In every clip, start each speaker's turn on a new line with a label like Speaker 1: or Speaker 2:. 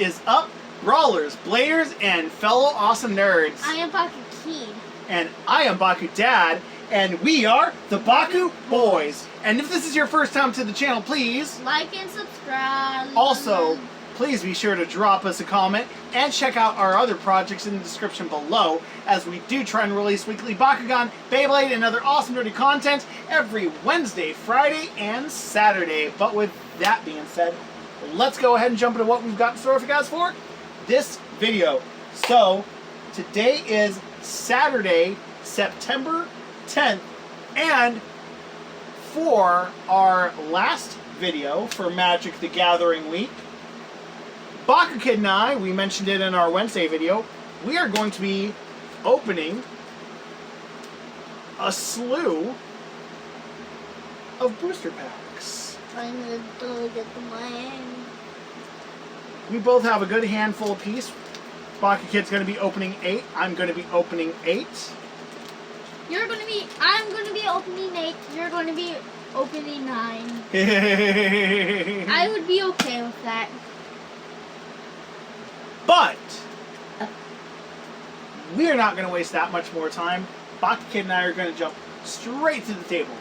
Speaker 1: is up, brawlers, bladers, and fellow awesome nerds?
Speaker 2: I am Baku Kid.
Speaker 1: And I am Baku Dad, and we are the Baku Boys. And if this is your first time to the channel, please
Speaker 2: like and subscribe.
Speaker 1: Also, please be sure to drop us a comment and check out our other projects in the description below, as we do try and release weekly Bakugan, Beyblade, and other awesome nerdy content every Wednesday, Friday, and Saturday. But with that being said, let's go ahead and jump into what we've got in store for you guys for this video. So, today is Saturday, September 10th, and for our last video for Magic the Gathering week, Baku Kid and I, we mentioned it in our Wednesday video, we are going to be opening a slew of booster packs.
Speaker 2: I'm gonna go get the mine.
Speaker 1: We both have a good handful apiece. Baku Kid's going to be opening 8. I'm going to be opening 8.
Speaker 2: I'm gonna be opening 8. You're gonna be opening 9. I would be okay with that.
Speaker 1: But we are not going to waste that much more time. Baku Kid and I are going to jump straight to the table,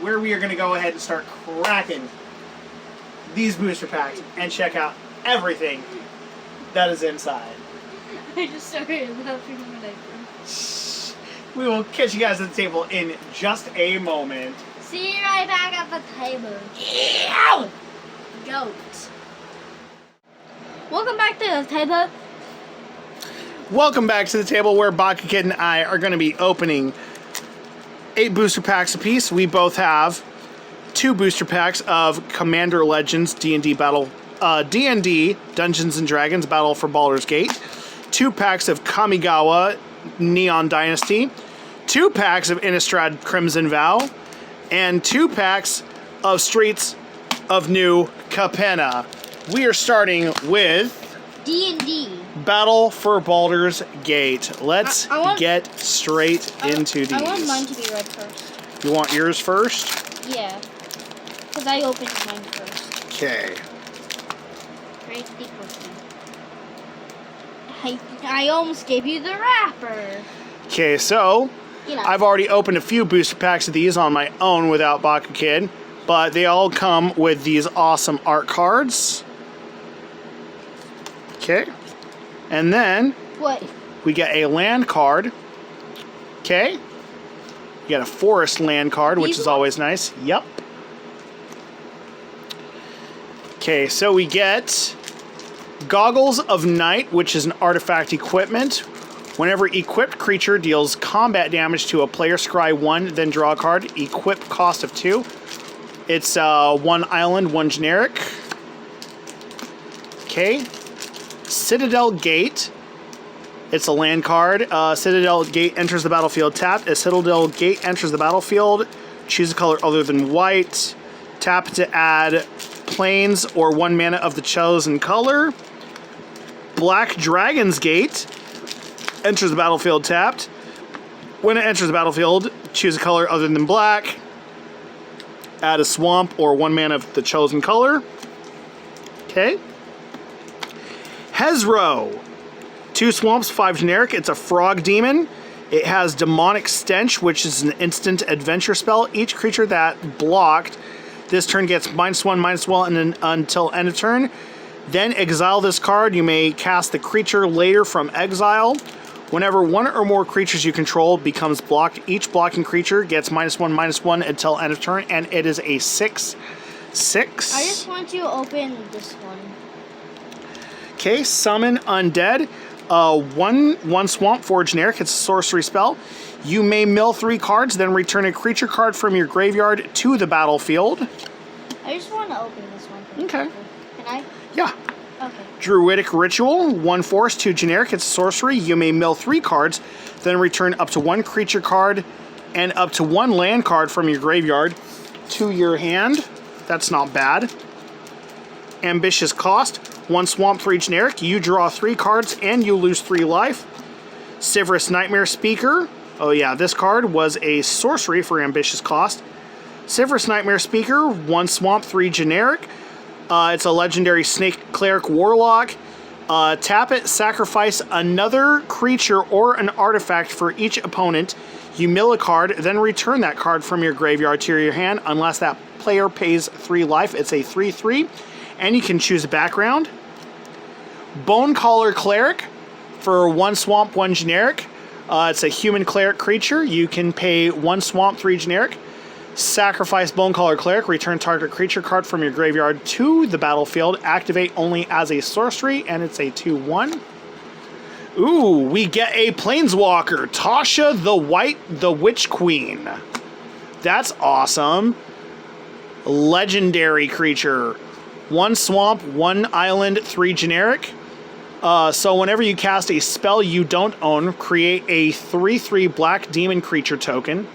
Speaker 1: where we are going to go ahead and start cracking these booster packs and check out everything that is inside.
Speaker 2: I just started laughing when I
Speaker 1: We will catch you guys at the table in just a moment.
Speaker 2: see you right back at the table.
Speaker 1: Ew!
Speaker 2: Goat. Welcome back to the table.
Speaker 1: Welcome back to the table, where Baku Kid and I are going to be opening 8 booster packs apiece. We both have 2 booster packs of Commander Legends D&D Dungeons and Dragons Battle for Baldur's Gate, 2 packs of Kamigawa Neon Dynasty, 2 packs of Innistrad Crimson Vow, and 2 packs of Streets of New Capenna. We are starting with
Speaker 2: D&D.
Speaker 1: Battle for Baldur's Gate. Let's
Speaker 2: I
Speaker 1: get straight into these.
Speaker 2: I want mine to be red first.
Speaker 1: You want yours first?
Speaker 2: Yeah. Because I opened mine first.
Speaker 1: Okay.
Speaker 2: Great deep I almost gave you the wrapper.
Speaker 1: Okay, so
Speaker 2: You know.
Speaker 1: I've already opened a few booster packs of these on my own without Baku Kid, but they all come with these awesome art cards. Okay. And then
Speaker 2: What?
Speaker 1: we get a land card. Okay. You get a forest land card, which
Speaker 2: These
Speaker 1: is
Speaker 2: ones?
Speaker 1: always nice. Yep. Okay, so we get Goggles of Night, which is an artifact equipment. Whenever equipped creature deals combat damage to a player, scry 1, then draw a card. Equip cost of 2. It's 1 island, 1 generic. Okay. Citadel Gate. It's a land card. Citadel Gate enters the battlefield tapped. As Citadel Gate enters the battlefield, choose a color other than white. Tap to add planes or 1 mana of the chosen color. Black Dragon's Gate enters the battlefield tapped. When it enters the battlefield, choose a color other than black. Add a swamp or 1 mana of the chosen color. Okay. Hezro. 2 swamps, 5 generic. It's a frog demon. It has Demonic Stench, which is an instant adventure spell. Each creature that blocked this turn gets -1/-1 and until end of turn. Then exile this card. You may cast the creature later from exile. Whenever 1 or more creatures you control becomes blocked, each blocking creature gets -1/-1 until end of turn, and it is a 6/6.
Speaker 2: I just want you to open this one.
Speaker 1: Okay, Summon Undead. 1 swamp, 4 generic. It's a sorcery spell. You may mill 3 cards, then return a creature card from your graveyard to the battlefield.
Speaker 2: I just want to open this one.
Speaker 1: Okay.
Speaker 2: Can I?
Speaker 1: Yeah.
Speaker 2: Okay.
Speaker 1: Druidic Ritual. 1 force, 2 generic. It's a sorcery. You may mill 3 cards, then return up to 1 creature card and up to 1 land card from your graveyard to your hand. That's not bad. Ambitious Cost. 1 swamp, 3 generic. You draw 3 cards and you lose 3 life. Sivirus Nightmare Speaker. Oh yeah, this card was a sorcery for Ambitious Cost. Sivirus Nightmare Speaker. 1 swamp, 3 generic. It's a legendary Snake Cleric Warlock. Tap it, sacrifice another creature or an artifact for each opponent. You mill a card, then return that card from your graveyard to your hand unless that player pays 3 life. It's a 3/3, and you can choose a background. Bonecaller Cleric for 1 swamp, 1 generic. It's a human cleric creature. You can pay 1 swamp, 3 generic. Sacrifice Bonecaller Cleric, return target creature card from your graveyard to the battlefield. Activate only as a sorcery, and it's a 2/1. Ooh, we get a Planeswalker, Tasha the Witch Queen. That's awesome. Legendary creature. 1 swamp, 1 island, 3 generic. So whenever you cast a spell you don't own, create a 3/3 black demon creature token.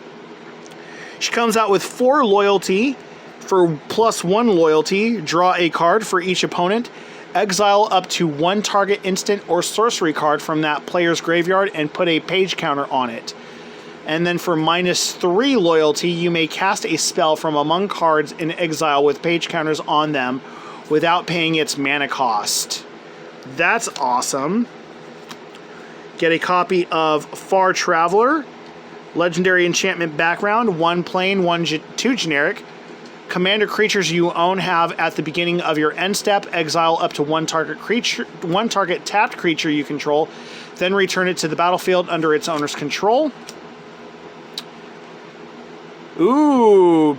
Speaker 1: She comes out with 4 loyalty. For +1 loyalty, draw a card for each opponent. Exile up to 1 target instant or sorcery card from that player's graveyard and put a page counter on it. And then for -3 loyalty, you may cast a spell from among cards in exile with page counters on them without paying its mana cost. That's awesome. Get a copy of Far Traveler. Legendary enchantment background, 1 plain, 2 generic. Commander creatures you own have at the beginning of your end step, exile up to 1 target tapped creature you control, then return it to the battlefield under its owner's control. Ooh.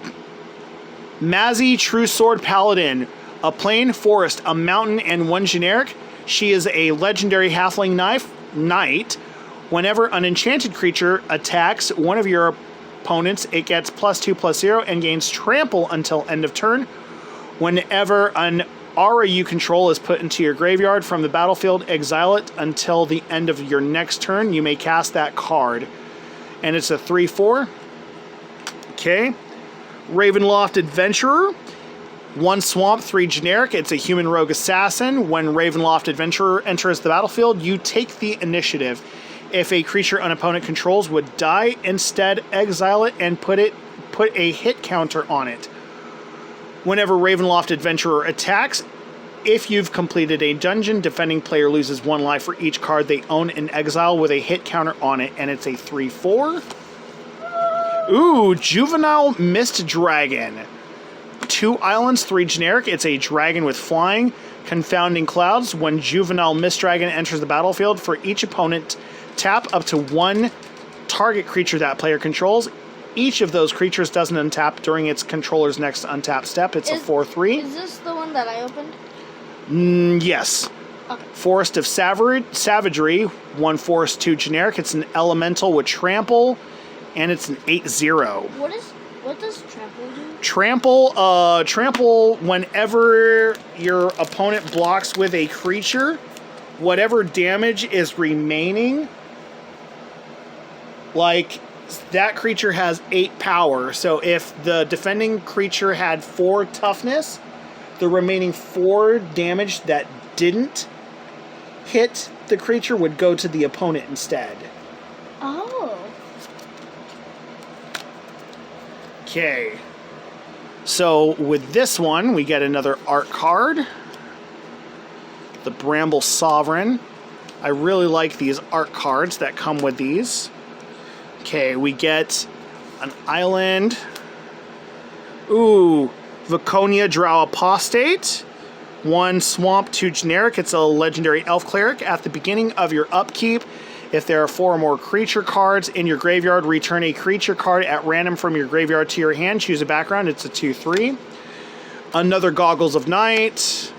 Speaker 1: Mazzy True Sword Paladin, a plain, forest, a mountain, and 1 generic. She is a legendary halfling knight. Whenever an enchanted creature attacks one of your opponents, it gets +2/+0 and gains trample until end of turn. Whenever an aura you control is put into your graveyard from the battlefield, exile it until the end of your next turn. You may cast that card. And it's a 3/4. Okay. Ravenloft Adventurer. 1 swamp, 3 generic. It's a human rogue assassin. When Ravenloft Adventurer enters the battlefield, you take the initiative. If a creature an opponent controls would die, instead exile it and put a hit counter on it. Whenever Ravenloft Adventurer attacks, if you've completed a dungeon, defending player loses 1 life for each card they own in exile with a hit counter on it, and it's a 3/4. Ooh, Juvenile Mist Dragon. 2 islands, 3 generic. It's a dragon with flying. Confounding Clouds. When Juvenile Mist Dragon enters the battlefield, for each opponent, tap up to 1 target creature that player controls. Each of those creatures doesn't untap during its controller's next untap step. It's a 4/3.
Speaker 2: Is this the one that I opened?
Speaker 1: Yes.
Speaker 2: Okay.
Speaker 1: Forest of Savagery. 1 forest, 2 generic. It's an elemental with trample, and it's an 8/0.
Speaker 2: What does trample do?
Speaker 1: Trample, whenever your opponent blocks with a creature, whatever damage is remaining, like, that creature has 8 power. So if the defending creature had 4 toughness, the remaining 4 damage that didn't hit the creature would go to the opponent instead.
Speaker 2: Oh.
Speaker 1: Okay. So with this one, we get another art card. The Bramble Sovereign. I really like these art cards that come with these. Okay, we get an island. Ooh, Viconia Drow Apostate. 1 swamp, 2 generic. It's a legendary elf cleric. At the beginning of your upkeep, if there are 4 or more creature cards in your graveyard, return a creature card at random from your graveyard to your hand. Choose a background. It's a 2/3. Another Goggles of Night.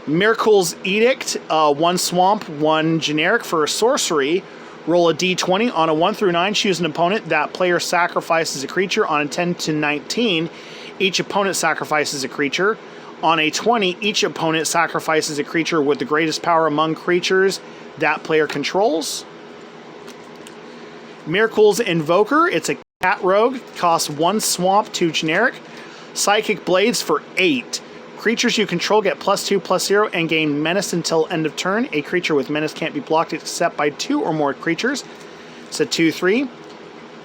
Speaker 1: Miracle's Edict. 1 swamp, 1 generic for a sorcery. Roll a d20. On a 1 through 9, choose an opponent. That player sacrifices a creature. On a 10 to 19, each opponent sacrifices a creature. On a 20, each opponent sacrifices a creature with the greatest power among creatures that player controls. Miracle's Invoker. It's a cat rogue. Costs 1 swamp, 2 generic. Psychic Blades for 8. Creatures you control get +2/+0 and gain menace until end of turn. A creature with menace can't be blocked except by 2 or more creatures. It's a 2/3.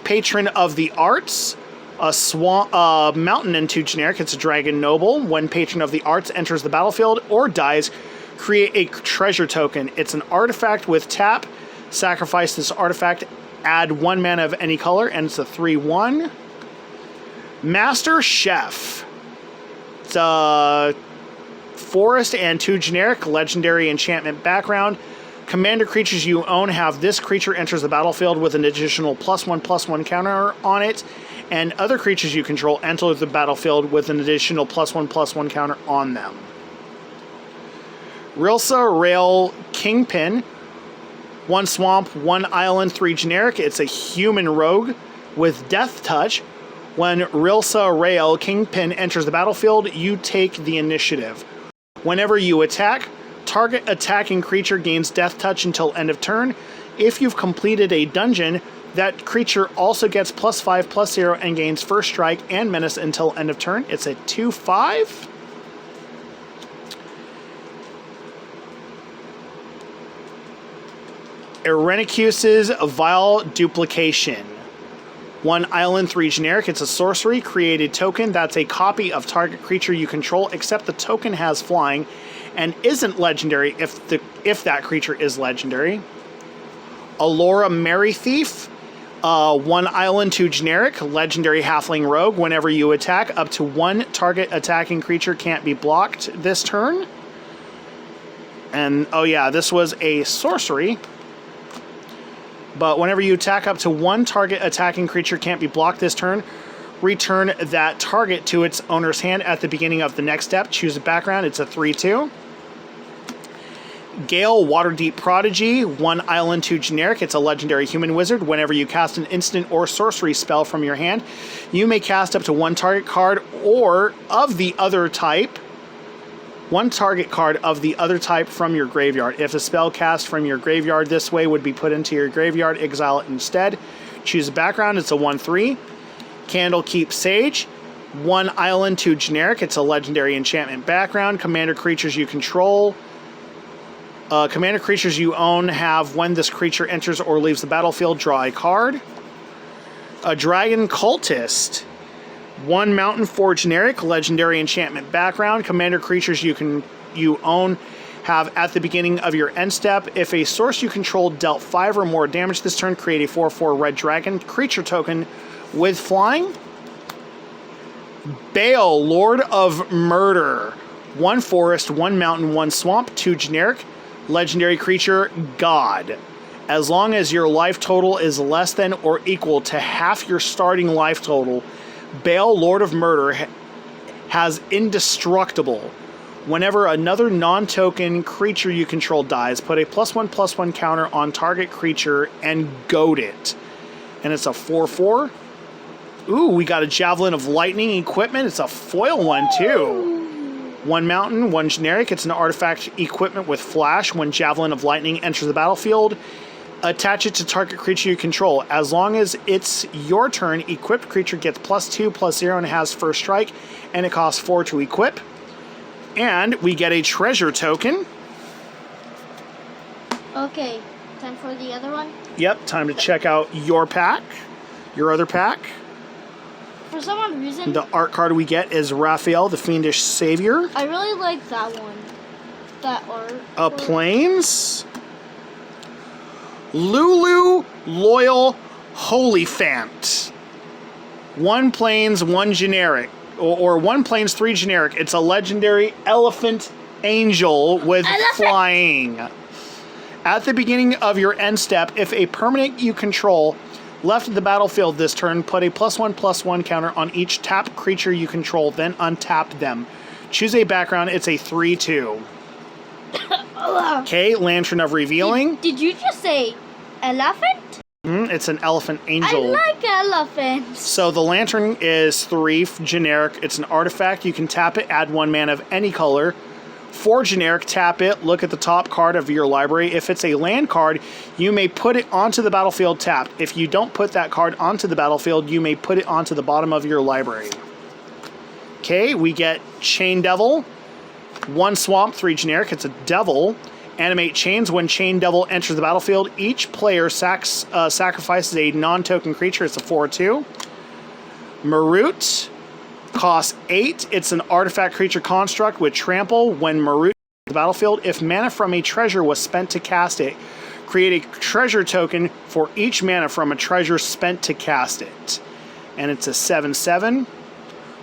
Speaker 1: Patron of the Arts. A mountain and 2 generic. It's a dragon noble. When patron of the arts enters the battlefield or dies, create a treasure token. It's an artifact with tap. Sacrifice this artifact. Add 1 mana of any color, and it's a 3/1. Master Chef. It's a forest and 2 generic. Legendary enchantment background. Commander creatures you own have this creature enters the battlefield with an additional +1/+1 counter on it, and other creatures you control enter the battlefield with an additional +1/+1 counter on them. Rilsa Rail Kingpin, 1 swamp, 1 island, 3 generic. It's a human rogue with Death Touch. When Rilsa Rail Kingpin enters the battlefield, you take the initiative. Whenever you attack, target attacking creature gains Death Touch until end of turn. If you've completed a dungeon, that creature also gets +5/+0 and gains First Strike and Menace until end of turn. It's a 2/5. Irenicus's Vile Duplication. 1 island, 3 generic. It's a sorcery. Created token. That's a copy of target creature you control, except the token has flying and isn't legendary if that creature is legendary. Alora Merry Thief. 1 island, 2 generic. Legendary halfling rogue. Whenever you attack, up to 1 target attacking creature can't be blocked this turn. And, oh yeah, this was a sorcery. But whenever you attack, up to 1 target attacking creature can't be blocked this turn. Return that target to its owner's hand at the beginning of the next step. Choose a background. It's a 3/2. Gale Waterdeep Prodigy. 1 island, 2 generic. It's a legendary human wizard. Whenever you cast an instant or sorcery spell from your hand, you may cast up to 1 target card or of the other type. 1 target card of the other type from your graveyard. If a spell cast from your graveyard this way would be put into your graveyard, exile it instead. Choose a background. It's a 1/3. Candlekeep Sage. 1 island, 2 generic. It's a legendary enchantment background. Commander creatures you control. Commander creatures you own have, when this creature enters or leaves the battlefield, draw a card. A Dragon Cultist. 1 mountain, 4 generic. Legendary enchantment background. Commander creatures you own have, at the beginning of your end step, if a source you control dealt 5 or more damage this turn, create a 4/4 red dragon creature token with flying. Bale, Lord of Murder. 1 forest, 1 mountain, 1 swamp, 2 generic. Legendary creature, God. As long as your life total is less than or equal to half your starting life total, Bale, Lord of Murder has indestructible. Whenever another non-token creature you control dies, put a +1/+1 counter on target creature and goad it. And it's a 4/4. Ooh, we got a Javelin of Lightning equipment. It's a foil one, too. 1 mountain, 1 generic. It's an artifact equipment with flash. When Javelin of Lightning enters the battlefield, attach it to target creature you control. As long as it's your turn, equipped creature gets +2/+0 and has First Strike, and it costs 4 to equip. And we get a treasure token.
Speaker 2: Okay, time for the other one.
Speaker 1: Yep, time to check out your pack, your other pack.
Speaker 2: For some odd reason,
Speaker 1: The art card we get is Raphael, the Fiendish Savior.
Speaker 2: I really like that one. That art.
Speaker 1: Plains. Lulu Loyal Holyphant. 1 plains, 1 generic. Or 1 plains, 3 generic. It's a legendary elephant angel with flying. At the beginning of your end step, if a permanent you control left the battlefield this turn, put a +1/+1 counter on each tap creature you control, then untap them. Choose a background. It's a 3/2. Okay, Lantern of Revealing.
Speaker 2: Did you just say elephant?
Speaker 1: It's an elephant angel.
Speaker 2: I like elephants.
Speaker 1: So the Lantern is 3 generic. It's an artifact. You can tap it, add 1 mana of any color. 4 generic, tap it, look at the top card of your library. If it's a land card, you may put it onto the battlefield tapped. If you don't put that card onto the battlefield, you may put it onto the bottom of your library. Okay, we get Chain Devil. 1 swamp, 3 generic. It's a devil. Animate chains. When Chain Devil enters the battlefield, each player sacrifices a non-token creature. It's a 4/2. Marut costs 8. It's an artifact creature construct with trample. When Marut enters the battlefield, if mana from a treasure was spent to cast it, create a treasure token for each mana from a treasure spent to cast it. And it's a 7/7.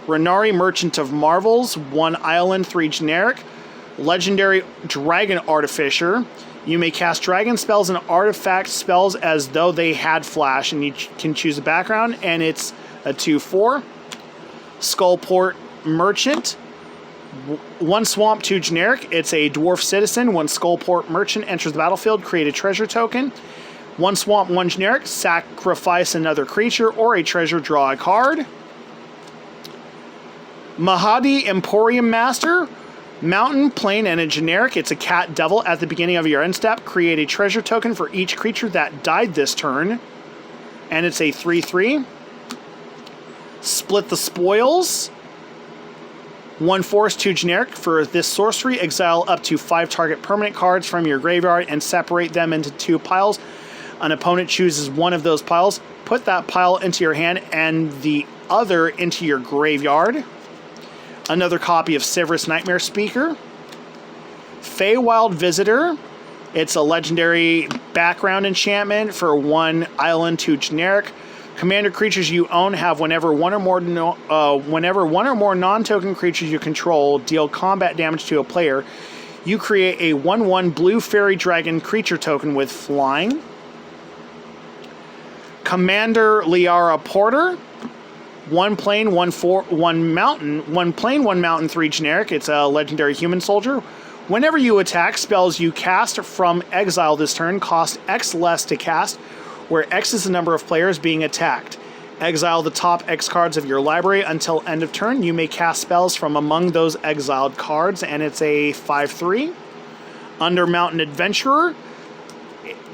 Speaker 1: Renari, Merchant of Marvels, 1 island, 3 generic. Legendary Dragon Artificer. You may cast dragon spells and artifact spells as though they had flash, and you can choose a background, and it's a 2/4. Skullport Merchant. 1 swamp, 2 generic. It's a dwarf citizen. When Skullport Merchant enters the battlefield, create a treasure token. 1 swamp, 1 generic. Sacrifice another creature or a treasure, draw a card. Mahadi Emporium Master. Mountain, plain, and a generic. It's a cat devil. At the beginning of your end step, create a treasure token for each creature that died this turn. And it's a 3/3. Split the Spoils. 1 forest, 2 generic. For this sorcery, exile up to 5 target permanent cards from your graveyard and separate them into 2 piles. An opponent chooses one of those piles. Put that pile into your hand and the other into your graveyard. Another copy of Sivirus Nightmare Speaker. Feywild Visitor. It's a legendary background enchantment for 1 island, 2 generic. Commander creatures you own have whenever one or more non-token creatures you control deal combat damage to a player, you create a 1/1 blue fairy dragon creature token with flying. Commander Liara Porter. 1 plain, 1 mountain, 1 plain, 1 mountain, 3 generic. It's a legendary human soldier. Whenever you attack, spells you cast from exile this turn cost X less to cast, where X is the number of players being attacked. Exile the top X cards of your library until end of turn. You may cast spells from among those exiled cards, and it's a 5/3. Under Mountain Adventurer.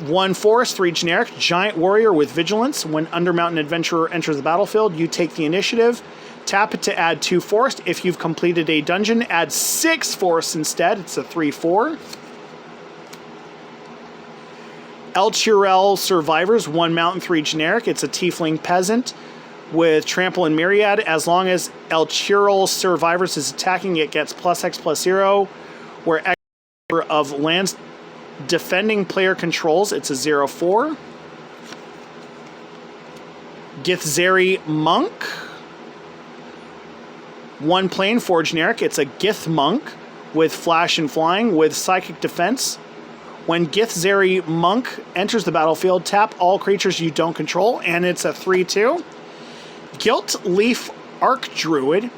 Speaker 1: 1 forest, 3 generic, giant warrior with vigilance. When Under Mountain Adventurer enters the battlefield, you take the initiative. Tap it to add 2 forest. If you've completed a dungeon, add 6 forests instead. It's a 3/4. El Chirel Survivors, 1 mountain, 3 generic. It's a tiefling peasant with trample and myriad. As long as El Chirel Survivors is attacking, it gets +X/+0. Where X number of lands defending player controls, it's a 0/4. Githzeri Monk. 1 plain, 4 generic. It's a Gith Monk with flash and flying with psychic defense. When Githzeri Monk enters the battlefield, tap all creatures you don't control, and it's a 3/2. Gilt Leaf Archdruid.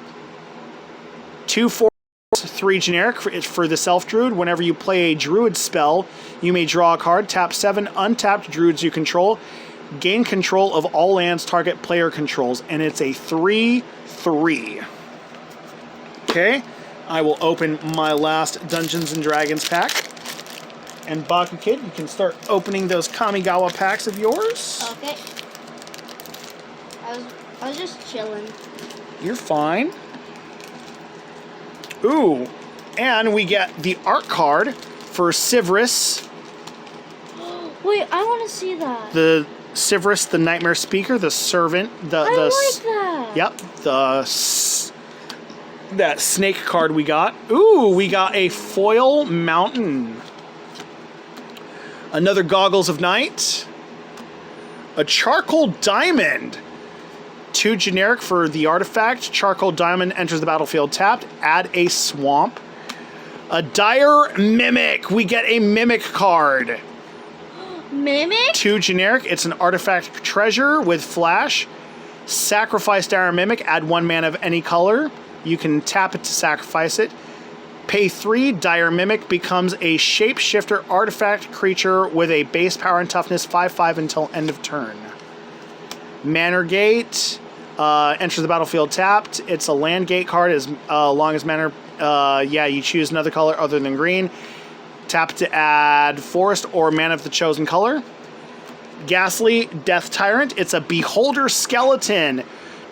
Speaker 1: 2 4 3 generic for the Self Druid. Whenever you play a Druid spell, you may draw a card. Tap 7 untapped Druids you control. Gain control of all lands target player controls. And it's a 3/3. Okay, I will open my last Dungeons & Dragons pack. And Baku Kid, you can start opening those Kamigawa packs of yours.
Speaker 2: Okay. I was just chilling.
Speaker 1: You're fine. Ooh, and we get the art card for Sivirus.
Speaker 2: Wait, I want to see that.
Speaker 1: The Sivirus, the Nightmare Speaker, the Servant.
Speaker 2: I like that.
Speaker 1: Yep, that snake card we got. Ooh, we got a foil mountain. Another Goggles of Night. A Charcoal Diamond. 2 generic for the artifact. Charcoal Diamond enters the battlefield tapped. Add a swamp. A Dire Mimic. We get a Mimic card.
Speaker 2: Mimic?
Speaker 1: 2 generic. It's an artifact treasure with flash. Sacrifice Dire Mimic. Add 1 mana of any color. You can tap it to sacrifice it. Pay 3. Dire Mimic becomes a shapeshifter artifact creature with a base power and toughness 5/5 until end of turn. Manor Gate enters the battlefield tapped. It's a land gate card as long as Manor. You choose another color other than green. Tap to add forest or mana of the chosen color. Ghastly Death Tyrant. It's a Beholder Skeleton.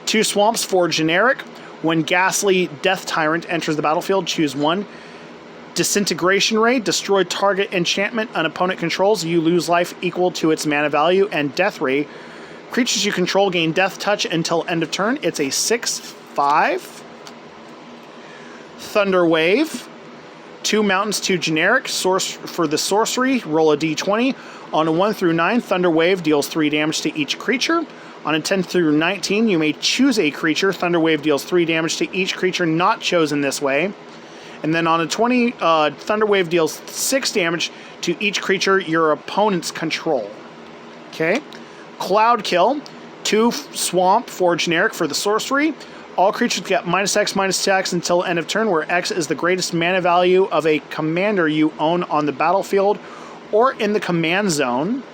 Speaker 1: 2 swamps, 4 generic. When Ghastly Death Tyrant enters the battlefield, choose 1. Disintegration Ray. Destroy target enchantment an opponent controls. You lose life equal to its mana value. And Death Ray. Creatures you control gain Death Touch until end of turn. It's a 6/5. Thunder Wave. 2 mountains, 2 generic. Source for the sorcery, roll a d20. On a 1 through 9, Thunder Wave deals 3 damage to each creature. On a 10 through 19, you may choose a creature. Thunder Wave deals 3 damage to each creature not chosen this way. And then on a 20, Thunder Wave deals 6 damage to each creature your opponents control. Okay. Cloud Kill. 2 swamp, 4 generic for the sorcery. All creatures get -X/-X until end of turn, where X is the greatest mana value of a commander you own on the battlefield or in the command zone.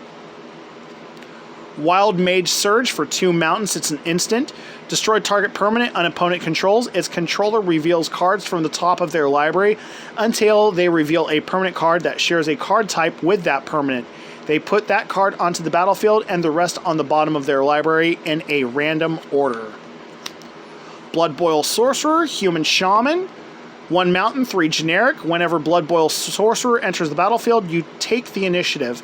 Speaker 1: Wild Mage Surge for 2 mountains. It's an instant. Destroy target permanent an opponent controls. Its controller reveals cards from the top of their library until they reveal a permanent card that shares a card type with that permanent. They put that card onto the battlefield and the rest on the bottom of their library in a random order. Blood Boil Sorcerer, Human Shaman. 1 mountain, 3 generic. Whenever Blood Boil Sorcerer enters the battlefield, you take the initiative.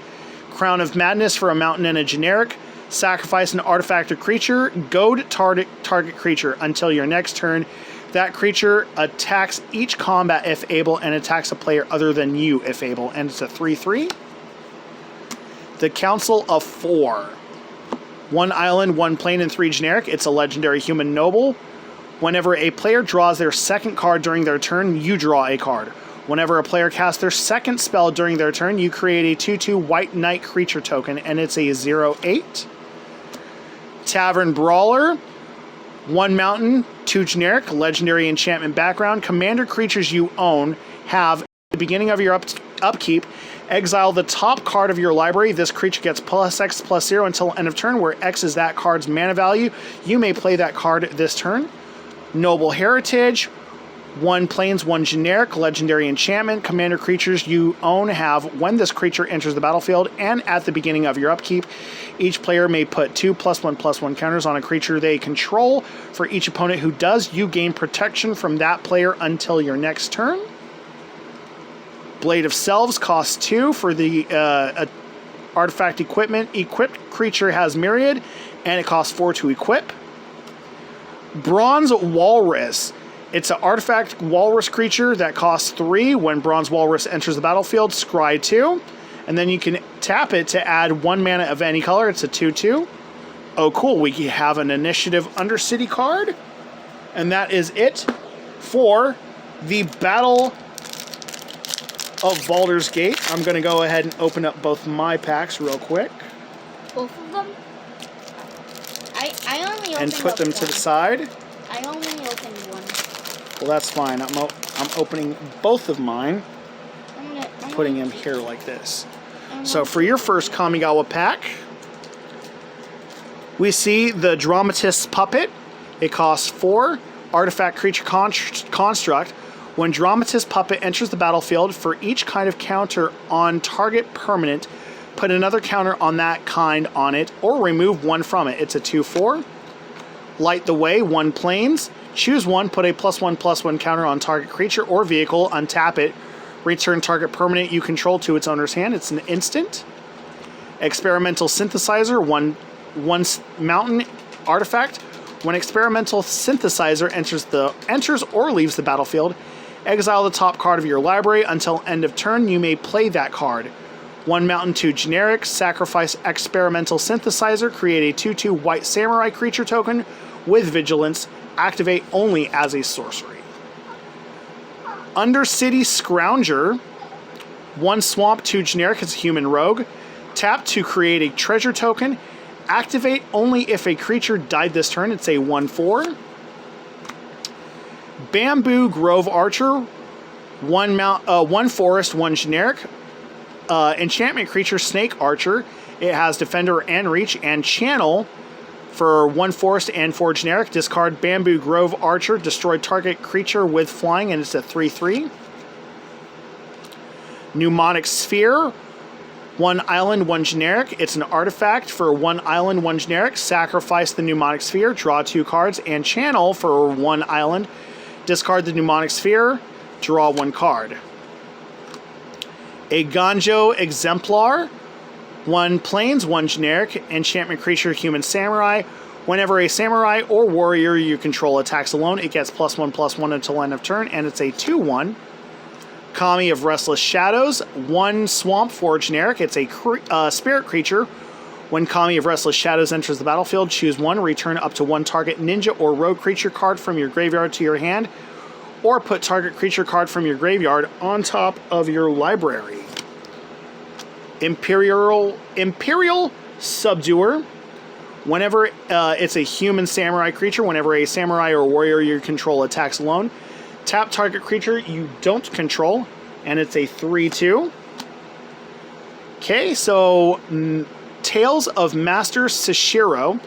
Speaker 1: Crown of Madness for a mountain and a generic. Sacrifice an artifact or creature. Goad target creature until your next turn. That creature attacks each combat if able and attacks a player other than you if able. And it's a 3/3. The Council of 4. 1 island, 1 plane, and 3 generic. It's a legendary human noble. Whenever a player draws their second card during their turn, you draw a card. Whenever a player casts their second spell during their turn, you create a 2/2 White Knight creature token, and it's a 0/8. Tavern Brawler. 1 mountain, 2 generic, legendary enchantment background. Commander creatures you own have, at the beginning of your upkeep, exile the top card of your library. This creature gets +X/+0 until end of turn, where X is that card's mana value. You may play that card this turn. Noble Heritage. 1 plains, 1 generic, legendary enchantment. Commander creatures you own have, when this creature enters the battlefield and at the beginning of your upkeep, each player may put 2 +1/+1 counters on a creature they control. For each opponent who does, you gain protection from that player until your next turn. Blade of Selves costs 2 for the artifact equipment. Equipped creature has Myriad, and it costs 4 to equip. Bronze Walrus. It's an artifact walrus creature that costs 3. When Bronze Walrus enters the battlefield, scry 2. And then you can tap it to add 1 mana of any color. It's a 2/2. Oh, cool. We have an Initiative Undercity card. And that is it for the Battle of Baldur's Gate. I'm going to go ahead and open up both my packs real quick.
Speaker 2: Both of them? I only opened
Speaker 1: and put them to the side.
Speaker 2: I only opened one.
Speaker 1: Well, that's fine. I'm opening both of mine, putting them here like this. So for your first Kamigawa pack, we see the Dramatist's Puppet. It costs 4. Artifact Creature Construct. When Dramatist's Puppet enters the battlefield, for each kind of counter on target permanent, put another counter on that kind on it, or remove 1 from it. It's a 2/4. Light the Way, 1 plains. Choose 1, put a +1/+1 counter on target creature or vehicle, untap it. Return target permanent you control to its owner's hand. It's an instant. Experimental Synthesizer, 1 mountain artifact. When Experimental Synthesizer enters or leaves the battlefield, exile the top card of your library. Until end of turn, you may play that card. 1 mountain, 2 generic. Sacrifice Experimental Synthesizer. Create a 2/2 White Samurai creature token with Vigilance. Activate only as a sorcery. Undercity Scrounger. 1 swamp, 2 generic. It's a human rogue. Tap to create a treasure token. Activate only if a creature died this turn. It's a 1/4. Bamboo Grove Archer. 1 forest, 1 generic. Enchantment creature Snake Archer. It has Defender and Reach and Channel for 1 forest and 4 generic. Discard Bamboo Grove Archer. Destroy target creature with flying, and it's a 3/3. Mnemonic Sphere. 1 island, 1 generic. It's an artifact for 1 island, 1 generic. Sacrifice the Mnemonic Sphere. Draw 2 cards and channel for 1 island. Discard the Mnemonic Sphere. Draw 1 card. A Ganjo Exemplar. 1 plains, 1 generic, enchantment creature, human samurai. Whenever a samurai or warrior you control attacks alone, it gets +1/+1 until end of turn, and it's a 2/1. Kami of Restless Shadows, 1 swamp for generic. It's a spirit creature. When Kami of Restless Shadows enters the battlefield, choose 1, return up to 1 target ninja or rogue creature card from your graveyard to your hand, or put target creature card from your graveyard on top of your library. Imperial Subduer. Whenever it's a human samurai creature, whenever a samurai or warrior you control attacks alone, tap target creature you don't control, and it's a 3/2. Okay, so Tales of Master Sashiro,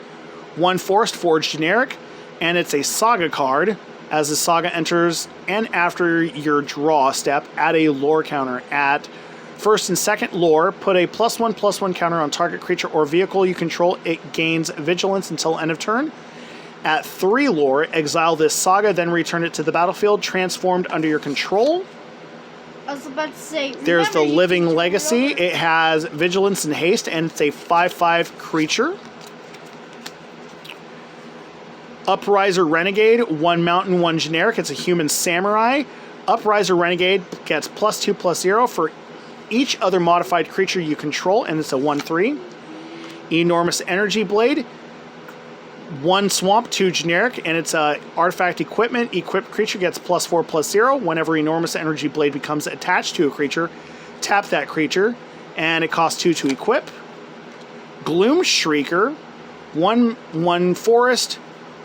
Speaker 1: 1 Forest Forge generic, and it's a saga card. As the saga enters and after your draw step, add a lore counter. At first and second lore, put a +1/+1 counter on target creature or vehicle you control. It gains vigilance until end of turn. At 3 lore, exile this saga, then return it to the battlefield, transformed under your control.
Speaker 2: I was about to say,
Speaker 1: There's the Living Legacy. It has vigilance and haste, and it's a 5/5 creature. Upriser Renegade, 1 mountain, 1 generic. It's a human samurai. Upriser Renegade gets +2/+0 for each other modified creature you control, and it's a 1/3. Enormous Energy Blade, 1 swamp, 2 generic, and it's a artifact equipment. Equipped creature gets +4/+0. Whenever Enormous Energy Blade becomes attached to a creature, tap that creature, and it costs 2 to equip. Gloom Shrieker, 1 forest,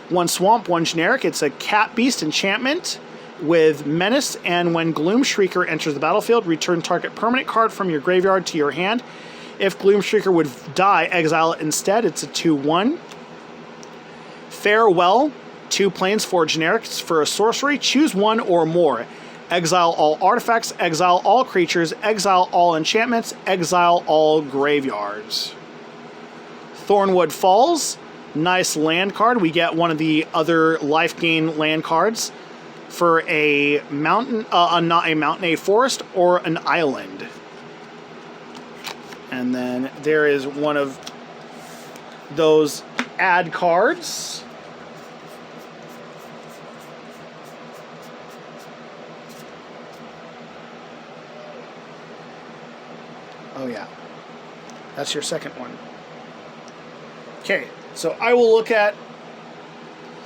Speaker 1: 1 swamp, 1 generic. It's a cat beast enchantment with menace, and when Gloom Shrieker enters the battlefield, return target permanent card from your graveyard to your hand. If Gloom Shrieker would die, exile it instead. It's a 2/1. Farewell, 2 plains, 4 generics for a sorcery. Choose 1 or more. Exile all artifacts, exile all creatures, exile all enchantments, exile all graveyards. Thornwood Falls, nice land card. We get one of the other life gain land cards for a mountain, not a mountain, a forest, or an island. And then there is one of those add cards. Oh yeah, that's your second one. Okay, so I will look at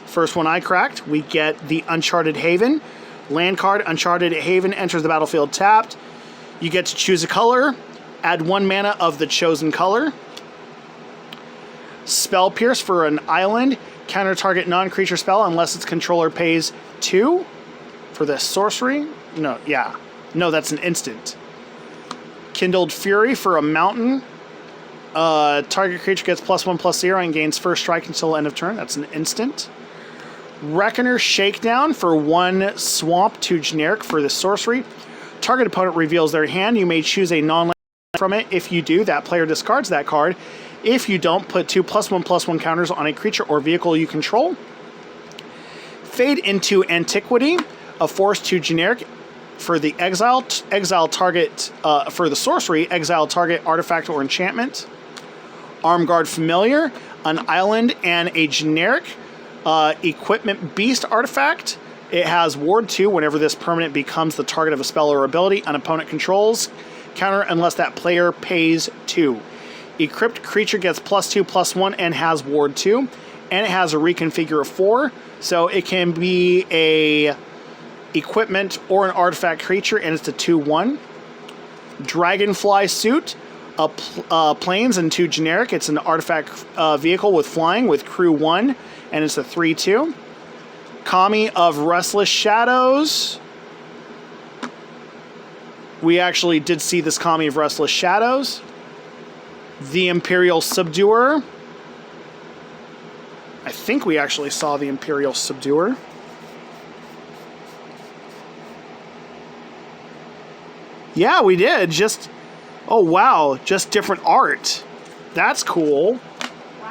Speaker 1: first one I cracked. We get the Uncharted Haven. Land card, Uncharted Haven enters the battlefield tapped. You get to choose a color. Add 1 mana of the chosen color. Spell Pierce for an island. Counter target non-creature spell unless its controller pays 2 for this sorcery. No, yeah. No, that's an instant. Kindled Fury for a mountain. Target creature gets +1/+0 and gains first strike until end of turn. That's an instant. Reckoner Shakedown for 1 swamp, 2 generic for the sorcery. Target opponent reveals their hand. You may choose a non-land from it. If you do, that player discards that card. If you don't, put 2 +1/+1 counters on a creature or vehicle you control. Fade into Antiquity, a force 2 generic for the exile target for the sorcery, exile target artifact or enchantment. Armguard Familiar, an island and a generic equipment beast artifact. It has ward 2 whenever this permanent becomes the target of a spell or ability an opponent controls. Counter unless that player pays 2. Equipped creature gets +2/+1 and has ward 2. And it has a reconfigure of 4. So it can be a equipment or an artifact creature, and it's a 2/1. Dragonfly Suit, planes and 2 generic. It's an artifact vehicle with flying with crew 1, and it's a 3/2. Kami of Restless Shadows. We actually did see this Kami of Restless Shadows. The Imperial Subduer. I think we actually saw the Imperial Subduer. Yeah, we did. Just, oh wow, just different art. That's cool.
Speaker 2: Wow.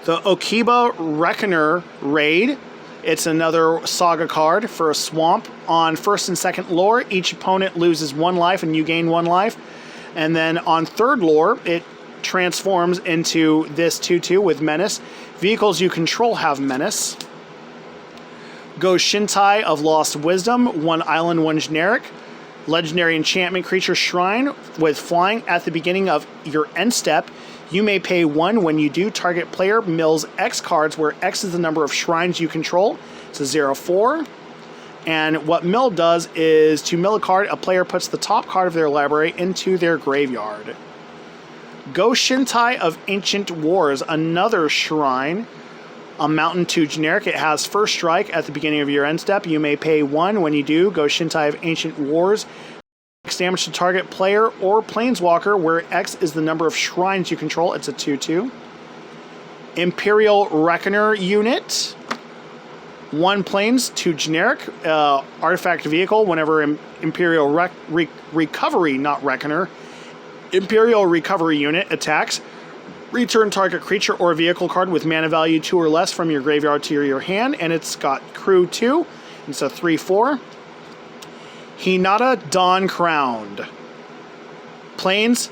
Speaker 2: The
Speaker 1: Okiba Reckoner Raid. It's another Saga card for a swamp. On first and second lore, each opponent loses 1 life and you gain 1 life. And then on third lore, it transforms into this 2/2 with Menace. Vehicles you control have Menace. Go Shintai of Lost Wisdom, 1 island, 1 generic. Legendary enchantment creature Shrine with flying at the beginning of your end step. You may pay 1 when you do. Target player mills X cards, where X is the number of shrines you control. It's a 0/4. And what mill does is to mill a card, a player puts the top card of their library into their graveyard. Go Shintai of Ancient Wars, another shrine. A mountain 2 generic. It has first strike at the beginning of your end step. You may pay 1 when you do. Go Shintai of Ancient Wars. X damage to target player or planeswalker, where X is the number of shrines you control. It's a 2/2. Imperial Reckoner unit. 1 planes, 2 generic. Artifact vehicle. Whenever Imperial Recovery, not Reckoner. Imperial Recovery unit attacks. Return target creature or vehicle card with mana value 2 or less from your graveyard to your hand. And it's got crew 2. It's a 3/4. Hinata Dawn Crowned. Plains,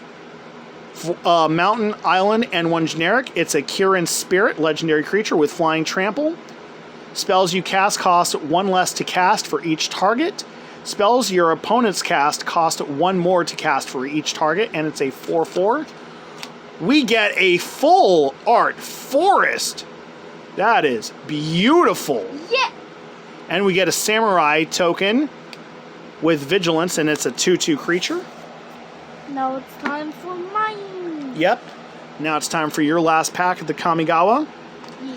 Speaker 1: mountain, island, and 1 generic. It's a Kirin Spirit, legendary creature with flying trample. Spells you cast cost 1 less to cast for each target. Spells your opponents cast cost 1 more to cast for each target, and it's a 4/4. We get a full art forest. That is beautiful.
Speaker 2: Yeah.
Speaker 1: And we get a samurai token with vigilance, and it's a 2/2 creature.
Speaker 2: Now it's time for mine.
Speaker 1: Yep. Now it's time for your last pack of the Kamigawa.
Speaker 2: Yeah.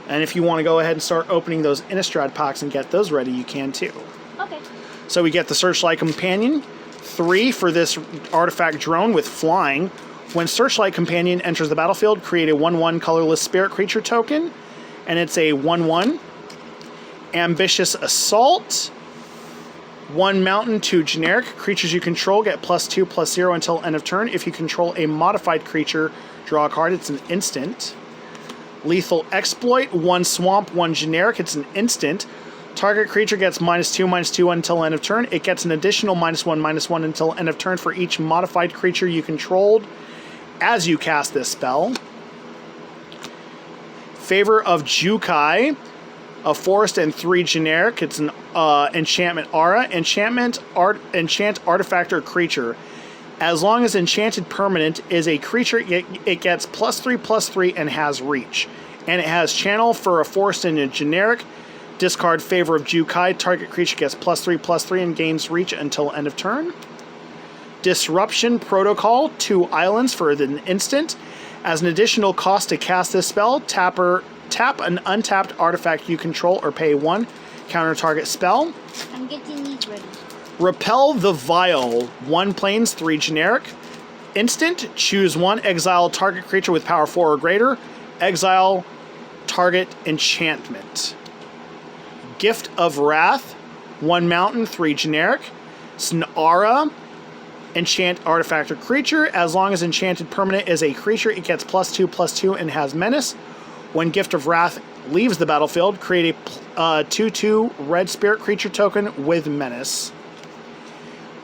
Speaker 1: And if you want to go ahead and start opening those Innistrad packs and get those ready, you can too.
Speaker 2: Okay.
Speaker 1: So we get the Searchlight Companion, 3 for this artifact drone with flying. When Searchlight Companion enters the battlefield, create a 1/1 colorless spirit creature token, and it's a 1/1. Ambitious Assault. 1 mountain, 2 generic. Creatures you control get +2/+0 until end of turn. If you control a modified creature, draw a card. It's an instant. Lethal Exploit. 1 swamp, 1 generic. It's an instant. Target creature gets -2/-2 until end of turn. It gets an additional -1/-1 until end of turn for each modified creature you controlled as you cast this spell. Favor of Jukai. A forest and 3 generic. It's an enchantment aura. Enchant artifact or creature. As long as enchanted permanent is a creature, it gets +3/+3 and has reach. And it has channel for a forest and a generic. Discard Favor of Jukai. Target creature gets +3/+3 and gains reach until end of turn. Disruption Protocol. 2 islands for an instant. As an additional cost to cast this spell, tap an untapped artifact you control or pay 1. Counter target spell.
Speaker 2: I'm getting these ready.
Speaker 1: Repel the Vile. 1 planes, 3 generic. Instant. Choose 1. Exile target creature with power 4 or greater. Exile target enchantment. Gift of Wrath. 1 mountain, 3 generic. It's an aura. Enchant artifact or creature. As long as enchanted permanent is a creature, it gets +2/+2 and has menace. When Gift of Wrath leaves the battlefield, create a 2/2 red spirit creature token with menace.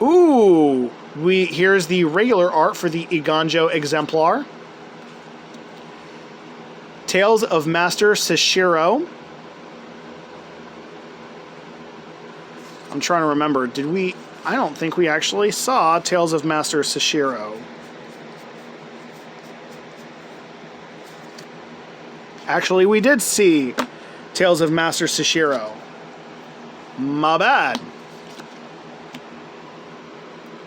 Speaker 1: Ooh, here's the regular art for the Iganjo exemplar. Tales of Master Seshiro. I'm trying to remember, I don't think we actually saw Tales of Master Seshiro. Actually, we did see Tales of Master Seshiro. My bad.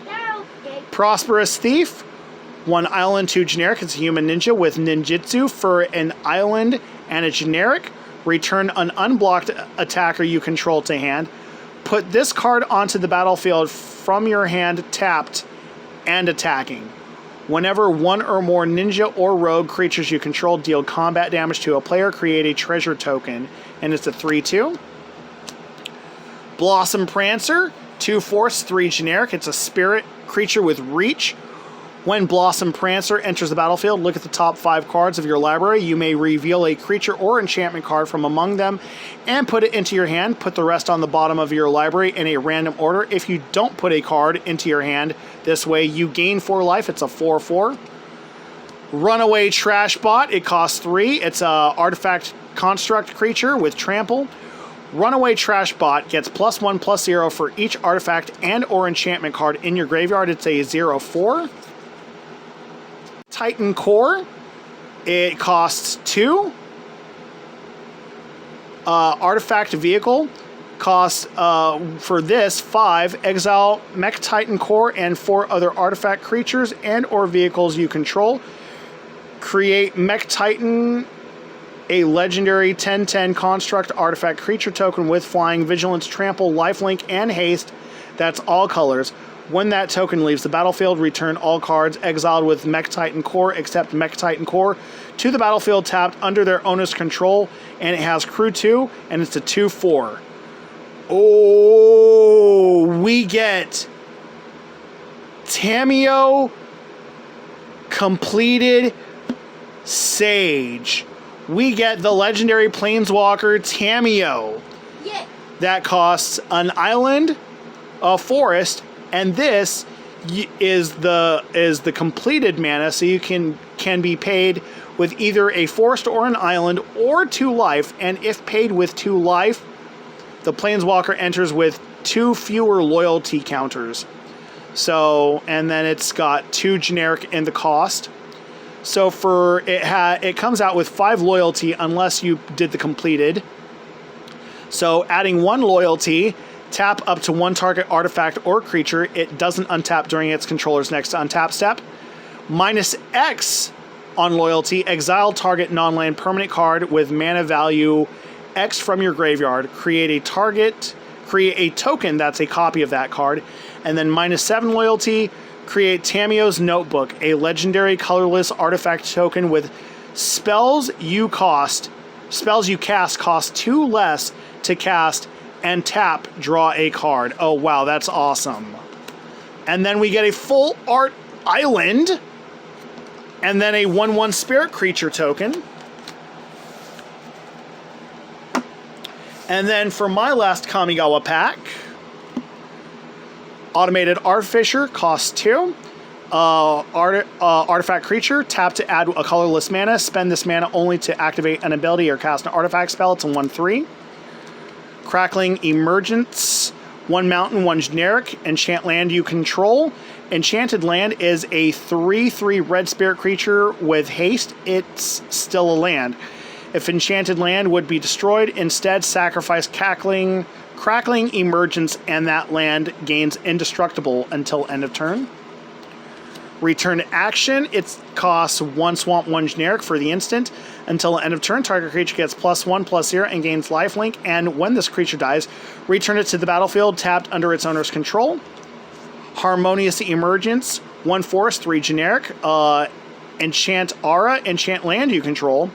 Speaker 2: Okay.
Speaker 1: Prosperous Thief. 1 island, 2 generic. It's a human ninja with ninjutsu for an island and a generic. Return an unblocked attacker you control to hand. Put this card onto the battlefield from your hand tapped and attacking. Whenever 1 or more ninja or rogue creatures you control deal combat damage to a player, create a treasure token. And it's a 3/2. Blossom Prancer. 2 force, 3 generic. It's a spirit creature with reach. When Blossom Prancer enters the battlefield, look at the top 5 cards of your library. You may reveal a creature or enchantment card from among them and put it into your hand. Put the rest on the bottom of your library in a random order. If you don't put a card into your hand this way, you gain 4 life. It's a 4/4. Runaway Trash Bot. It costs 3. It's a artifact construct creature with trample. Runaway Trash Bot gets +1/+0 for each artifact and or enchantment card in your graveyard. It's a 0/4. Titan Core, it costs 2. Artifact Vehicle costs, for this, 5. Exile Mech Titan Core and 4 other artifact creatures and or vehicles you control. Create Mech Titan, a legendary 10/10 construct artifact creature token with flying, vigilance, trample, lifelink, and haste. That's all colors. When that token leaves the battlefield, return all cards exiled with Mech Titan Core except Mech Titan Core to the battlefield tapped under their owner's control, and it has Crew 2, and it's a 2/4. Oh, we get Tamiyo Completed Sage. We get the legendary Planeswalker Tamiyo.
Speaker 2: Yeah.
Speaker 1: That costs an island, a forest, and this is the completed mana, so you can be paid with either a forest or an island or 2 life, and if paid with 2 life, the Planeswalker enters with 2 fewer loyalty counters. So, and then it's got 2 generic in the cost. So for it comes out with 5 loyalty unless you did the completed. So adding 1 loyalty, tap up to 1 target artifact or creature. It doesn't untap during its controller's next untap step. -X on loyalty, exile target non-land permanent card with mana value X from your graveyard. Create a token that's a copy of that card. And then -7 loyalty, create Tamiyo's Notebook, a legendary colorless artifact token with spells you cast cost 2 less to cast, and tap, draw a card. Oh, wow, that's awesome. And then we get a full art island, and then a 1/1 spirit creature token. And then for my last Kamigawa pack, Automated Artificer costs 2. Artifact creature, tap to add a colorless mana. Spend this mana only to activate an ability or cast an artifact spell. It's a 1/3. Crackling Emergence, 1 mountain, 1 generic. Enchant land you control. Enchanted land is a 3/3 red spirit creature with haste. It's still a land. If enchanted land would be destroyed, instead sacrifice Crackling Emergence, and that land gains indestructible until end of turn. Return action, it costs 1 swamp, 1 generic for the instant. Until the end of turn, target creature gets +1/+0 and gains lifelink, and when this creature dies, return it to the battlefield tapped under its owner's control. Harmonious Emergence, 1 forest, 3 generic. Enchant Aura, enchant land you control.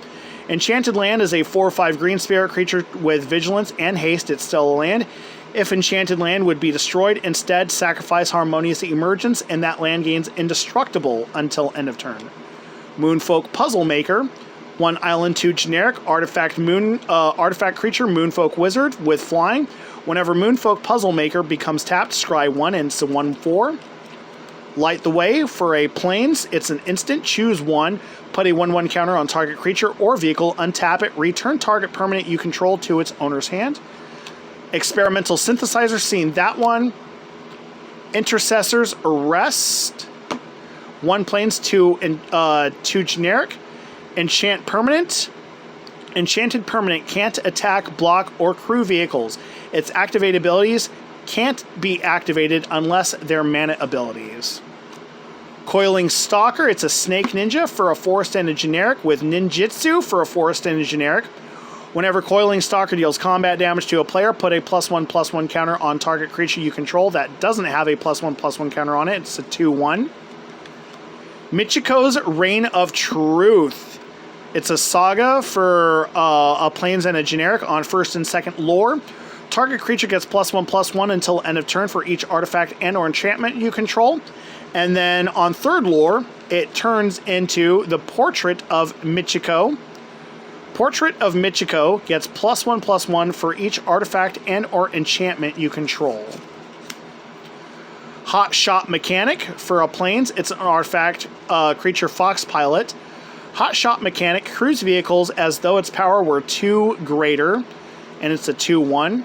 Speaker 1: Enchanted land is a 4/5 green spirit creature with vigilance and haste. It's still a land. If enchanted land would be destroyed, instead sacrifice Harmonious Emergence, and that land gains indestructible until end of turn. Moonfolk Puzzle Maker, 1 island, 2 generic, artifact creature, Moonfolk Wizard with flying. Whenever Moonfolk Puzzle Maker becomes tapped, scry 1 and it's a 1/4. Light the Way for a plains, it's an instant, choose 1, put a 1/1 counter on target creature or vehicle, untap it, return target permanent you control to its owner's hand. Experimental Synthesizer, seen that one. Intercessor's Arrest, 1 plains, 2 generic. Enchant permanent. Enchanted permanent can't attack, block, or crew vehicles. Its activate abilities can't be activated unless they're mana abilities. Coiling Stalker, it's a snake ninja for a forest and a generic with ninjutsu for a forest and a generic. Whenever Coiling Stalker deals combat damage to a player, put a +1/+1 counter on target creature you control that doesn't have a +1/+1 counter on it. It's a 2/1. Michiko's Reign of Truth. It's a saga for a plains and a generic on 1st and 2nd lore. Target creature gets +1/+1 until end of turn for each artifact and or enchantment you control. And then on third lore, it turns into the Portrait of Michiko. Portrait of Michiko gets +1/+1 for each artifact and or enchantment you control. Hot Shot Mechanic for a plains. It's an artifact creature fox pilot. Hot Shot Mechanic cruise vehicles as though its power were 2 greater, and it's a 2/1.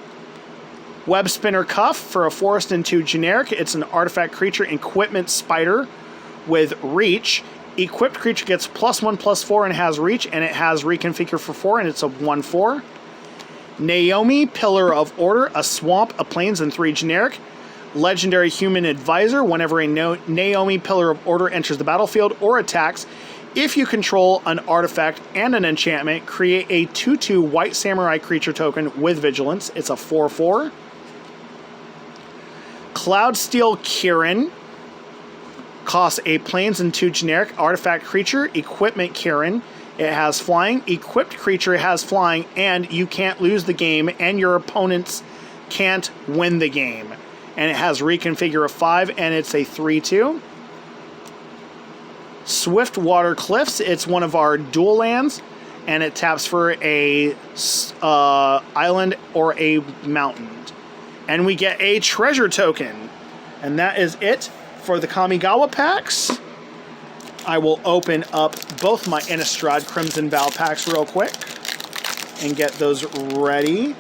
Speaker 1: Web Spinner Cuff for a forest and 2 generic. It's an artifact creature equipment spider with reach. Equipped creature gets +1/+4 and has reach, and it has reconfigure for 4, and it's a 1/4. Naomi, Pillar of Order, a swamp, a plains, and 3 generic. Legendary Human Advisor. Whenever a Naomi, Pillar of Order enters the battlefield or attacks, if you control an artifact and an enchantment, create a 2/2 White Samurai creature token with Vigilance. It's a 4/4. Cloudsteel Kirin costs a plains and 2 generic artifact creature, equipment Kirin. It has flying. Equipped creature has flying, and you can't lose the game, and your opponents can't win the game. And it has reconfigure of 5, and it's a 3/2. Swiftwater Cliffs. It's one of our dual lands, and it taps for a island or a mountain. And we get a treasure token. And that is it for the Kamigawa packs. I will open up both my Innistrad Crimson Vow packs real quick and get those ready.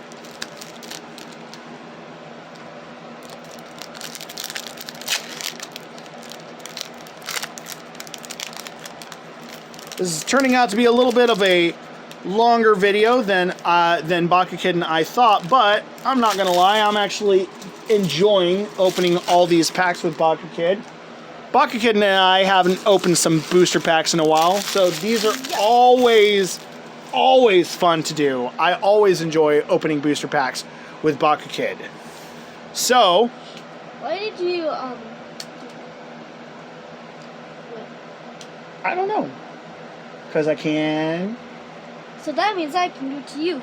Speaker 1: This is turning out to be a little bit of a longer video than BakuKid and I thought, but I'm not gonna lie, I'm actually enjoying opening all these packs with BakuKid. BakuKid and I haven't opened some booster packs in a while, so these are always fun to do. I always enjoy opening booster packs with BakuKid. So,
Speaker 2: why did you
Speaker 1: I don't know. Because I can.
Speaker 2: So that means I can do it to you.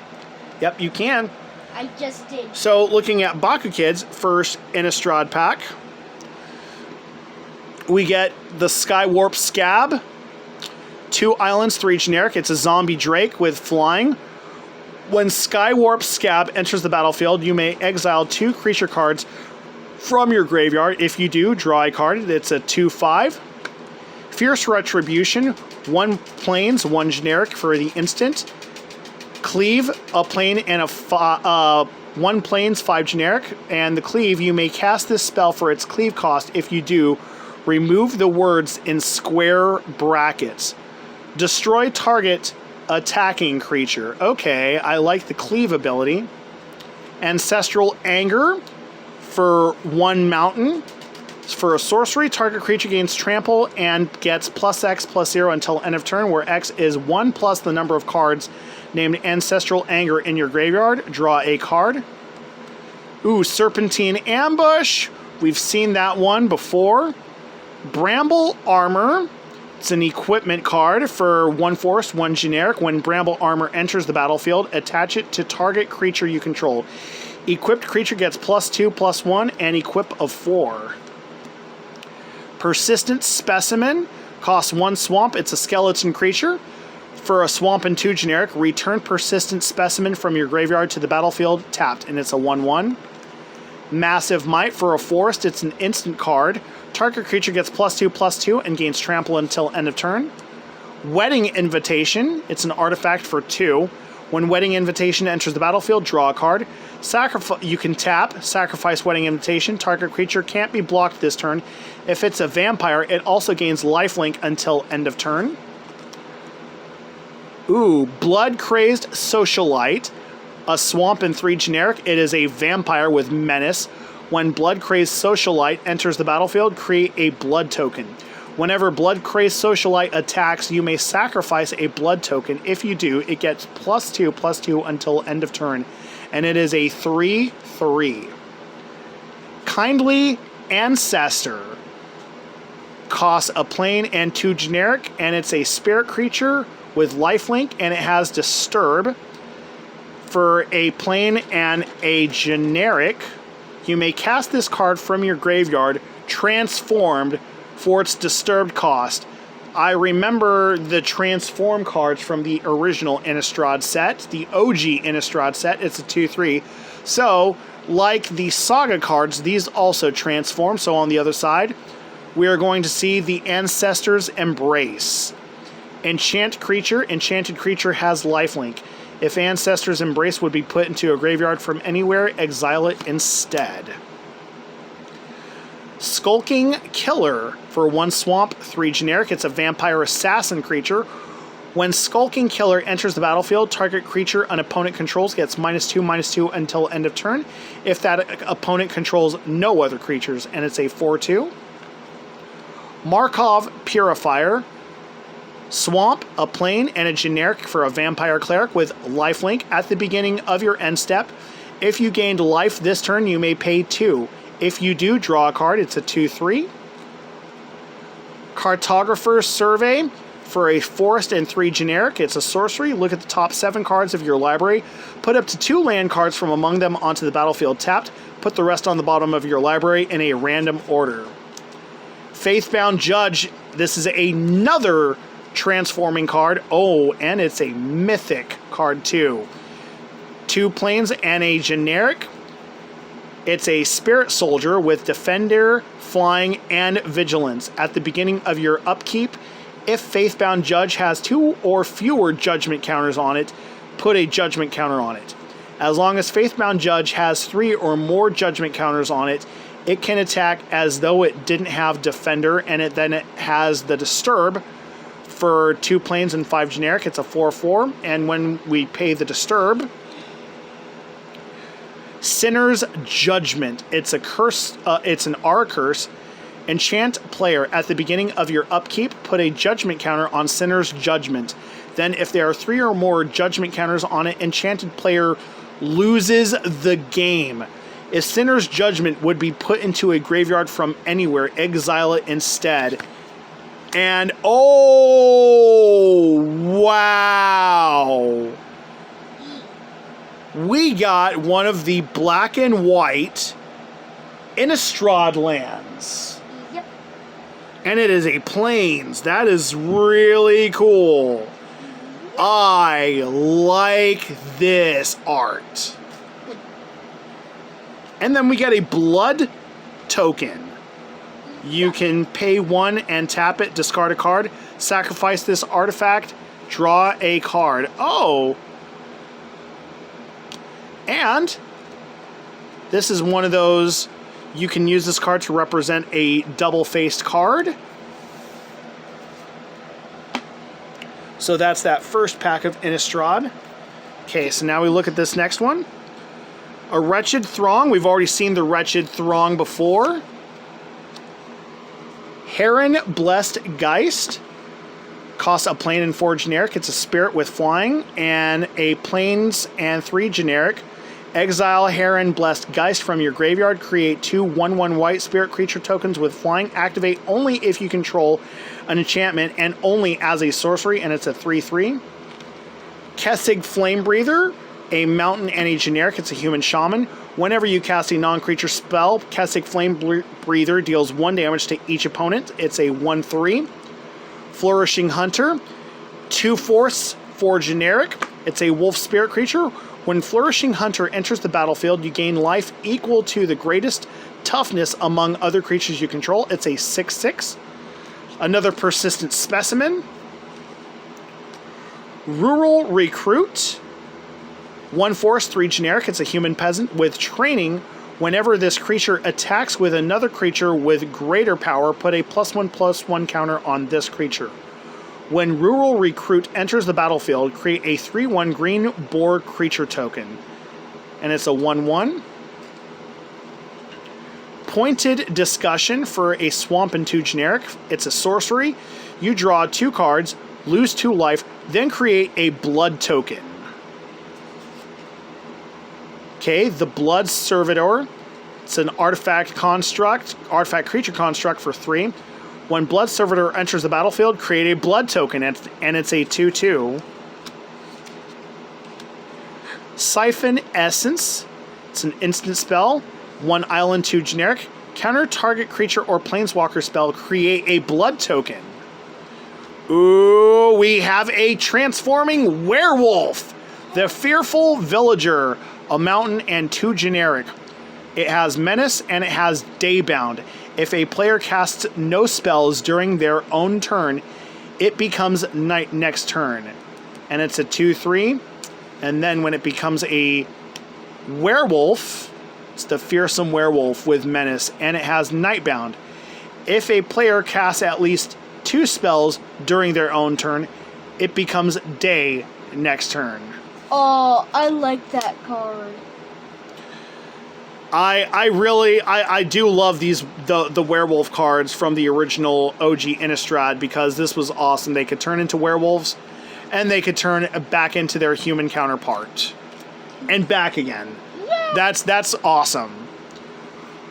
Speaker 1: Yep, you can.
Speaker 2: I just did.
Speaker 1: So, looking at BakuKid's first Innistrad pack, we get the Skywarp Scab, 2 islands, 3 generic. It's a zombie drake with flying. When Skywarp Scab enters the battlefield, you may exile 2 creature cards from your graveyard. If you do, draw a card. It's a 2/5. Fierce Retribution, 1 plains, 1 generic for the instant. Cleave, a plane and a 1 plains, 5 generic. And the Cleave, you may cast this spell for its Cleave cost. If you do, remove the words in square brackets. Destroy target attacking creature. Okay, I like the Cleave ability. Ancestral Anger for 1 mountain. For a sorcery, target creature gains trample and gets +X/+0 until end of turn, where X is 1 plus the number of cards named Ancestral Anger in your graveyard. Draw a card. Ooh, Serpentine Ambush. We've seen that one before. Bramble Armor. It's an equipment card for 1 forest, 1 generic. When Bramble Armor enters the battlefield, attach it to target creature you control. Equipped creature gets +2/+1 and equip of 4. Persistent Specimen costs 1 swamp. It's a skeleton creature. For a swamp and 2 generic, return Persistent Specimen from your graveyard to the battlefield tapped, and it's a 1/1. Massive Might for a forest. It's an instant card. Target creature gets +2/+2 and gains trample until end of turn. Wedding Invitation. It's an artifact for 2. When Wedding Invitation enters the battlefield, draw a card. You can tap, sacrifice Wedding Invitation. Target creature can't be blocked this turn. If it's a vampire, it also gains lifelink until end of turn. Ooh, Blood Crazed Socialite. A swamp and 3 generic. It is a vampire with menace. When Blood Crazed Socialite enters the battlefield, create a blood token. Whenever Blood Crazed Socialite attacks, you may sacrifice a blood token. If you do, it gets +2/+2 until end of turn. And it is a 3/3. Kindly Ancestor costs a plain and 2 generic, and it's a spirit creature with lifelink, and it has Disturb. For a plain and a generic, you may cast this card from your graveyard, transformed for its disturbed cost. I remember the transform cards from the original Innistrad set, the OG Innistrad set. It's a 2/3. So, like the Saga cards, these also transform. So on the other side, we are going to see the Ancestors' Embrace. Enchanted creature has lifelink. If Ancestors' Embrace would be put into a graveyard from anywhere, exile it instead. Skulking Killer for 1 swamp, 3 generic. It's a vampire assassin creature. When Skulking Killer enters the battlefield, target creature an opponent controls gets -2/-2 until end of turn if that opponent controls no other creatures, and it's a 4/2. Markov Purifier. Swamp, a plane, and a generic for a vampire cleric with lifelink. At the beginning of your end step, if you gained life this turn, you may pay 2. If you do, draw a card. It's a 2/3. Cartographer's Survey for a forest and 3 generic. It's a sorcery. Look at the top 7 cards of your library. Put up to 2 land cards from among them onto the battlefield tapped. Put the rest on the bottom of your library in a random order. Faithbound Judge. This is another transforming card. Oh, and it's a mythic card too. 2 planes and a generic. It's a spirit soldier with defender, flying, and vigilance. At the beginning of your upkeep, if Faithbound Judge has 2 or fewer judgment counters on it, put a judgment counter on it. As long as Faithbound Judge has 3 or more judgment counters on it, it can attack as though it didn't have defender, and it has the disturb for 2 planes and 5 generic. It's a 4/4, and when we pay the disturb, Sinner's Judgment. It's a curse. It's an R curse. Enchant player. At the beginning of your upkeep, put a judgment counter on Sinner's Judgment. Then, if there are 3 or more judgment counters on it, enchanted player loses the game. If Sinner's Judgment would be put into a graveyard from anywhere, exile it instead. And oh, wow. We got one of the black and white Innistrad lands.
Speaker 2: Yep.
Speaker 1: And it is a plains. That is really cool. I like this art. And then we get a blood token. You can pay 1 and tap it, discard a card, sacrifice this artifact, draw a card. Oh! And this is one of those, you can use this card to represent a double-faced card. So that's that first pack of Innistrad. Okay, so now we look at this next one. A Wretched Throng. We've already seen the Wretched Throng before. Heron Blessed Geist. Costs a plane and 4 generic. It's a spirit with flying. And a planes and 3 generic. Exile Heron Blessed Geist from your graveyard. Create 2 1/1 white spirit creature tokens with flying. Activate only if you control an enchantment and only as a sorcery. And it's a 3/3. Kessig Flame Breather. A mountain and a generic. It's a human shaman. Whenever you cast a non-creature spell, Kessig Flame Breather deals 1 damage to each opponent. It's a 1/3. Flourishing Hunter. 2 force, 4 generic. It's a wolf spirit creature. When Flourishing Hunter enters the battlefield, you gain life equal to the greatest toughness among other creatures you control. It's a 6/6. Another Persistent Specimen. Rural Recruit. 1 force, 3 generic. It's a human peasant with training. Whenever this creature attacks with another creature with greater power, put a +1/+1 counter on this creature. When Rural Recruit enters the battlefield, create a 3/1 green boar creature token. And it's a 1/1. Pointed Discussion for a swamp and 2 generic. It's a sorcery. You draw 2 cards, lose 2 life, then create a blood token. Okay, the Blood Servitor. It's an artifact creature construct for 3. When Blood Servitor enters the battlefield, create a blood token, and it's a 2/2. Siphon Essence. It's an instant spell. 1 island, 2 generic. Counter target creature or planeswalker spell, create a blood token. Ooh, we have a transforming werewolf. The Fearful Villager, a mountain and 2 generic. It has menace and it has daybound. If a player casts no spells during their own turn, it becomes night next turn. And it's a 2/3. And then when it becomes a werewolf, it's the Fearsome Werewolf with menace, and it has nightbound. If a player casts at least 2 spells during their own turn, it becomes day next turn.
Speaker 2: Oh, I like that card.
Speaker 1: I do love the werewolf cards from the original OG Innistrad, because this was awesome. They could turn into werewolves, and they could turn back into their human counterpart, and back again.
Speaker 2: Yeah.
Speaker 1: That's awesome.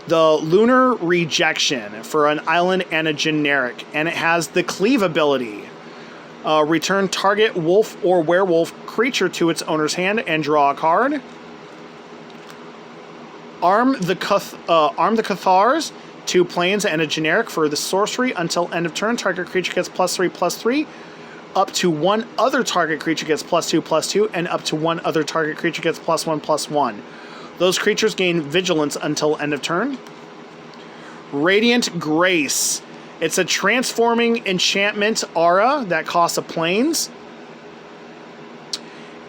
Speaker 1: The Lunar Rejection for an island and a generic, and it has the Cleave ability. Return target wolf or werewolf creature to its owner's hand and draw a card. Arm the Cathars, 2 planes and a generic for the sorcery. Until end of turn, target creature gets +3/+3. Up to 1 other target creature gets +2/+2, and up to 1 other target creature gets +1/+1. Those creatures gain vigilance until end of turn. Radiant Grace. It's a transforming enchantment aura that costs a planes.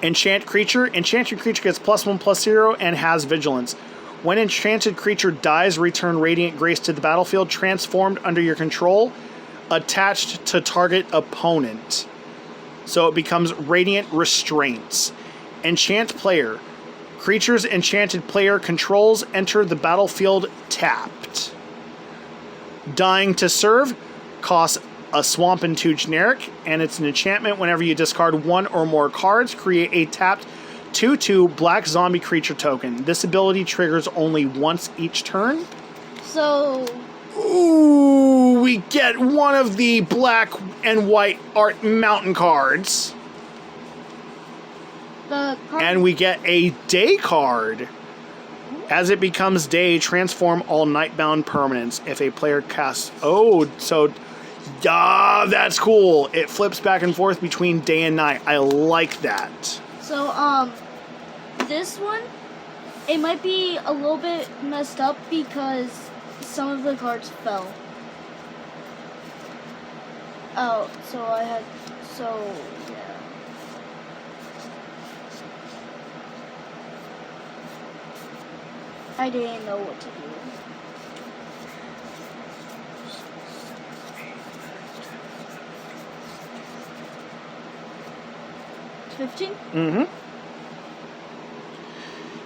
Speaker 1: Enchanted creature gets +1/+0 and has vigilance. When enchanted creature dies, return Radiant Grace to the battlefield, transformed under your control, attached to target opponent. So it becomes Radiant Restraints. Enchant player. Creatures enchanted player controls enter the battlefield tapped. Dying to Serve costs a swamp and 2 generic, and it's an enchantment. Whenever you discard 1 or more cards, create a tapped 2/2 black zombie creature token. This ability triggers only once each turn.
Speaker 2: So...
Speaker 1: Ooh, we get one of the black and white art mountain cards. And we get a day card. As it becomes day, transform all nightbound permanents. If a player casts... Oh, so... Yeah, that's cool. It flips back and forth between day and night. I like that.
Speaker 2: So, this one, it might be a little bit messed up because some of the cards fell. Oh, yeah. I didn't know what to do. $15?
Speaker 1: Mm-hmm.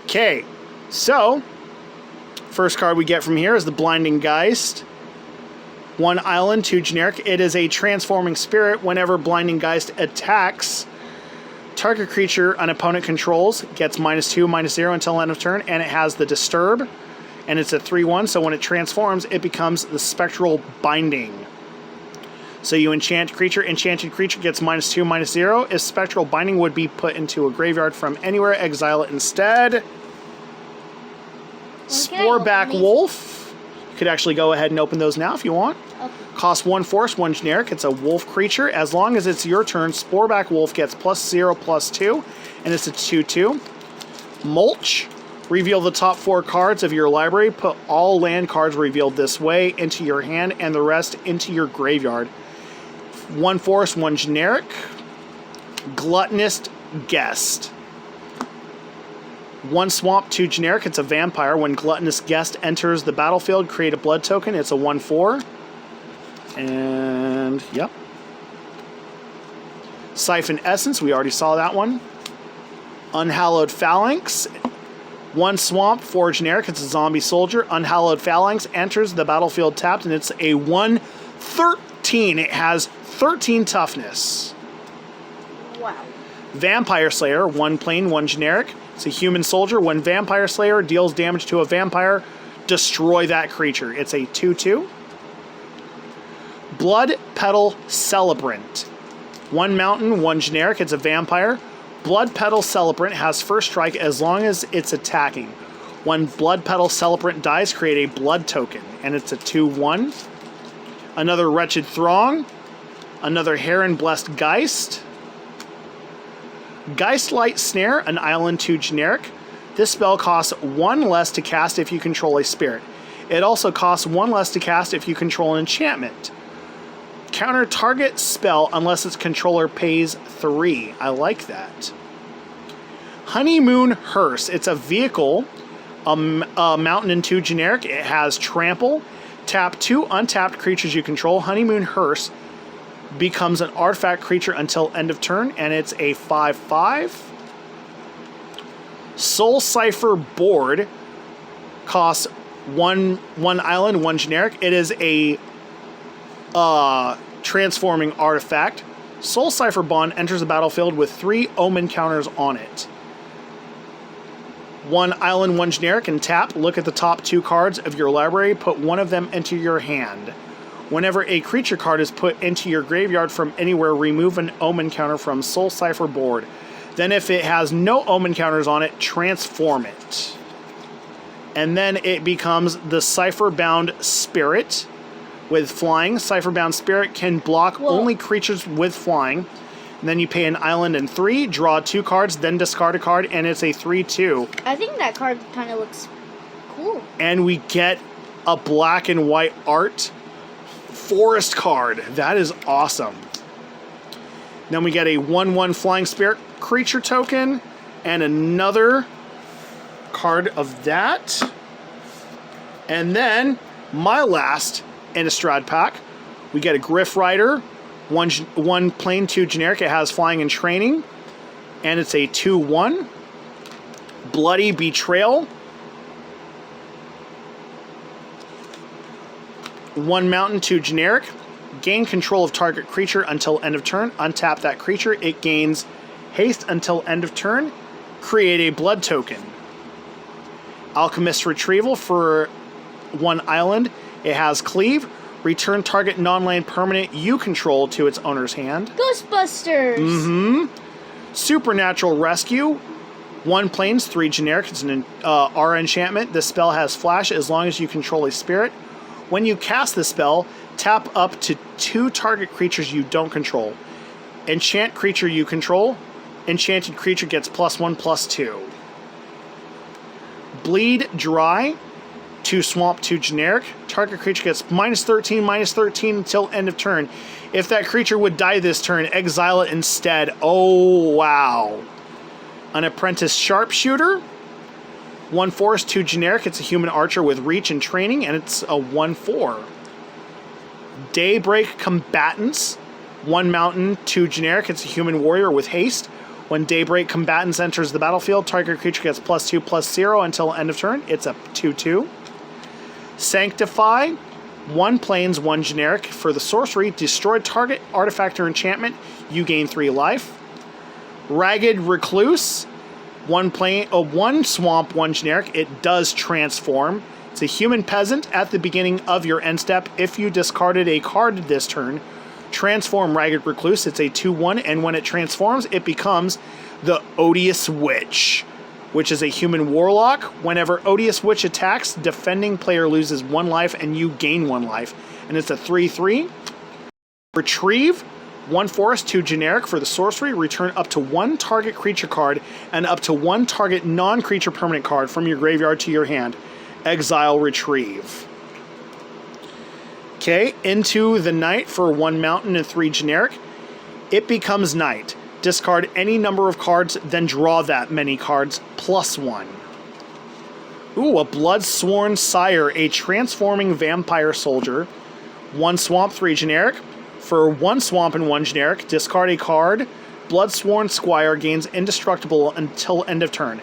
Speaker 1: Okay, so first card we get from here is the Blinding Geist. 1 island, 2 generic. It is a transforming spirit. Whenever Blinding Geist attacks, target creature an opponent controls gets -2/-0 until end of turn, and it has the Disturb, and it's a 3/1. So when it transforms, it becomes the Spectral Binding. So you enchant creature. Enchanted creature gets -2/-0. If Spectral Binding would be put into a graveyard from anywhere, exile it instead. Sporeback Wolf. You could actually go ahead and open those now if you want.
Speaker 2: Okay.
Speaker 1: Costs 1 force, 1 generic. It's a wolf creature. As long as it's your turn, Sporeback Wolf gets +0/+2, and it's a 2/2. Mulch. Reveal the top 4 cards of your library. Put all land cards revealed this way into your hand and the rest into your graveyard. 1 force, 1 generic. Gluttonous Guest. 1 swamp, 2 generic. It's a vampire. When Gluttonous Guest enters the battlefield, create a blood token. It's a 1/4. And, yep. Siphon Essence. We already saw that one. Unhallowed Phalanx. 1 swamp, 4 generic. It's a zombie soldier. Unhallowed Phalanx enters the battlefield tapped, and it's a 1/13. It has 13 toughness.
Speaker 2: Wow.
Speaker 1: Vampire Slayer, 1 plain, 1 generic. It's a human soldier. When Vampire Slayer deals damage to a vampire, destroy that creature. It's a 2/2. Blood Petal Celebrant. 1 mountain, 1 generic. It's a vampire. Blood Petal Celebrant has first strike as long as it's attacking. When Blood Petal Celebrant dies, create a blood token, and it's a 2/1. Another Wretched Throng, another Heron Blessed Geist, Geistlight Snare, an Island 2 generic. This spell costs 1 less to cast if you control a spirit. It also costs 1 less to cast if you control an enchantment. Counter target spell unless its controller pays 3. I like that. Honeymoon Hearse. It's a vehicle, a Mountain and 2 generic. It has Trample. Tap 2 untapped creatures you control. Honeymoon Hearse becomes an artifact creature until end of turn, and it's a 5/5. Soul Cipher Board costs one island, 1 generic. It is a transforming artifact. Soul Cipher Bond enters the battlefield with 3 omen counters on it. 1 island, 1 generic, and tap. Look at the top 2 cards of your library. Put one of them into your hand. Whenever a creature card is put into your graveyard from anywhere, remove an omen counter from Soul Cipher Board. Then if it has no omen counters on it, transform it. And then it becomes the Cipher-bound Spirit with flying. Cipher-bound Spirit can block only creatures with flying. And then you pay an island and 3, draw 2 cards, then discard a card, and it's a 3/2.
Speaker 2: I think that card kind of looks cool.
Speaker 1: And we get a black and white art forest card. That is awesome. Then we get a 1/1 Flying Spirit creature token and another card of that. And then my last Innistrad pack, we get a Griff Rider, one plain 2 generic. It has flying and training, and it's a 2/1. Bloody Betrayal, 1 mountain, 2 generic. Gain control of target creature until end of turn. Untap that creature. It gains haste until end of turn. Create a blood token. Alchemist Retrieval for 1 island. It has Cleave. Return target non-land permanent you control to its owner's hand.
Speaker 2: Ghostbusters!
Speaker 1: Supernatural Rescue. 1 plains, 3 generic. It's an R enchantment. This spell has flash as long as you control a spirit. When you cast the spell, tap up to 2 target creatures you don't control. Enchant creature you control. Enchanted creature gets +1/+2. Bleed Dry. 2 swamp, 2 generic. Target creature gets -13/-13 until end of turn. If that creature would die this turn, exile it instead. Oh, wow. An Apprentice Sharpshooter. 1 forest, 2 generic. It's a human archer with reach and training, and it's a 1/4. Daybreak Combatants. 1 mountain, 2 generic. It's a human warrior with haste. When Daybreak Combatants enters the battlefield, target creature gets +2/+0 until end of turn. It's a 2/2. Sanctify. 1 plains, 1 generic. For the sorcery, destroy target artifact or enchantment. You gain 3 life. Ragged Recluse. 1 swamp, 1 generic. It does transform. It's a human peasant. At the beginning of your end step, if you discarded a card this turn, transform Ragged Recluse. It's a 2/1, and when it transforms, it becomes the Odious Witch, which is a human warlock. Whenever Odious Witch attacks, defending player loses 1 life and you gain 1 life. And it's a 3/3. Retrieve. 1 forest, 2 generic. For the sorcery, return up to 1 target creature card and up to 1 target non-creature permanent card from your graveyard to your hand. Exile Retrieve. Okay, Into the Night for 1 mountain and 3 generic. It becomes night. Discard any number of cards, then draw that many cards, +1. Ooh, a Bloodsworn Sire, a transforming vampire soldier. 1 swamp, 3 generic. For 1 swamp and 1 generic, discard a card. Bloodsworn Squire gains indestructible until end of turn.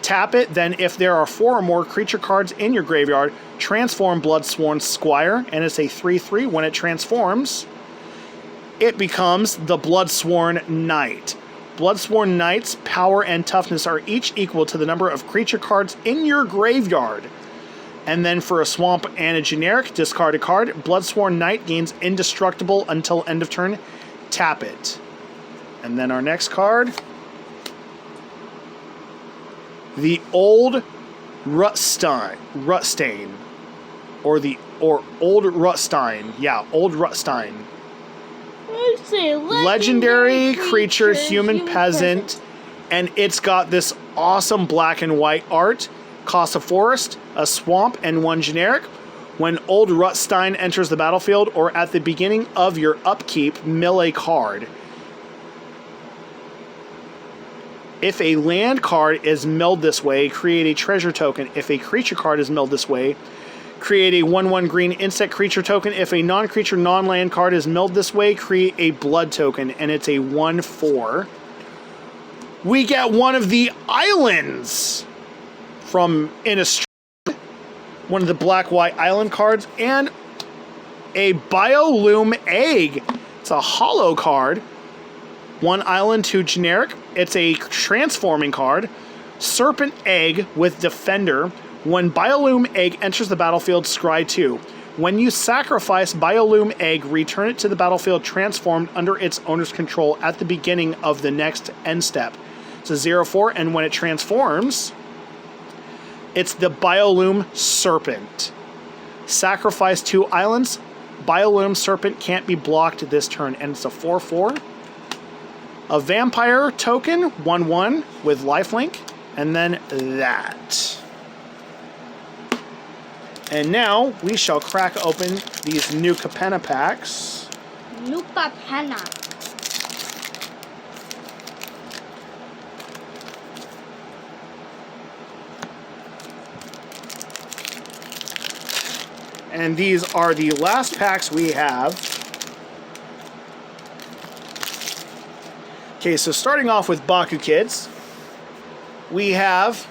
Speaker 1: Tap it, then if there are 4 or more creature cards in your graveyard, transform Bloodsworn Squire, and it's a 3/3. When it transforms, it becomes the Bloodsworn Knight. Bloodsworn Knight's power and toughness are each equal to the number of creature cards in your graveyard. And then for a swamp and a generic, discard a card. Bloodsworn Knight gains indestructible until end of turn. Tap it. And then our next card, the Old Rutstain, or Old Rutstein. Yeah, Old Rutstein.
Speaker 2: Let's see,
Speaker 1: Legendary creature, human peasant, and it's got this awesome black and white art. Costs a forest, a swamp, and 1 generic. When Old Rutstein enters the battlefield or at the beginning of your upkeep, mill a card. If a land card is milled this way, create a treasure token. If a creature card is milled this way, create a 1/1 green insect creature token. If a non-creature, non-land card is milled this way, create a blood token, and it's a 1/4. We get one of the islands from Innistrad, one of the black-white island cards, and a Biolume Egg. It's a hollow card. 1 island, 2 generic. It's a transforming card. Serpent Egg with Defender. When Biolume Egg enters the battlefield, scry 2. When you sacrifice Biolume Egg, return it to the battlefield transformed under its owner's control at the beginning of the next end step. It's a 0/4, and when it transforms, it's the Biolume Serpent. Sacrifice 2 islands. Biolume Serpent can't be blocked this turn, and it's a 4/4. A vampire token, 1/1 with lifelink, and then that. And now we shall crack open these new Capenna packs.
Speaker 2: New Capenna.
Speaker 1: And these are the last packs we have. Okay, so starting off with Baku Kids, we have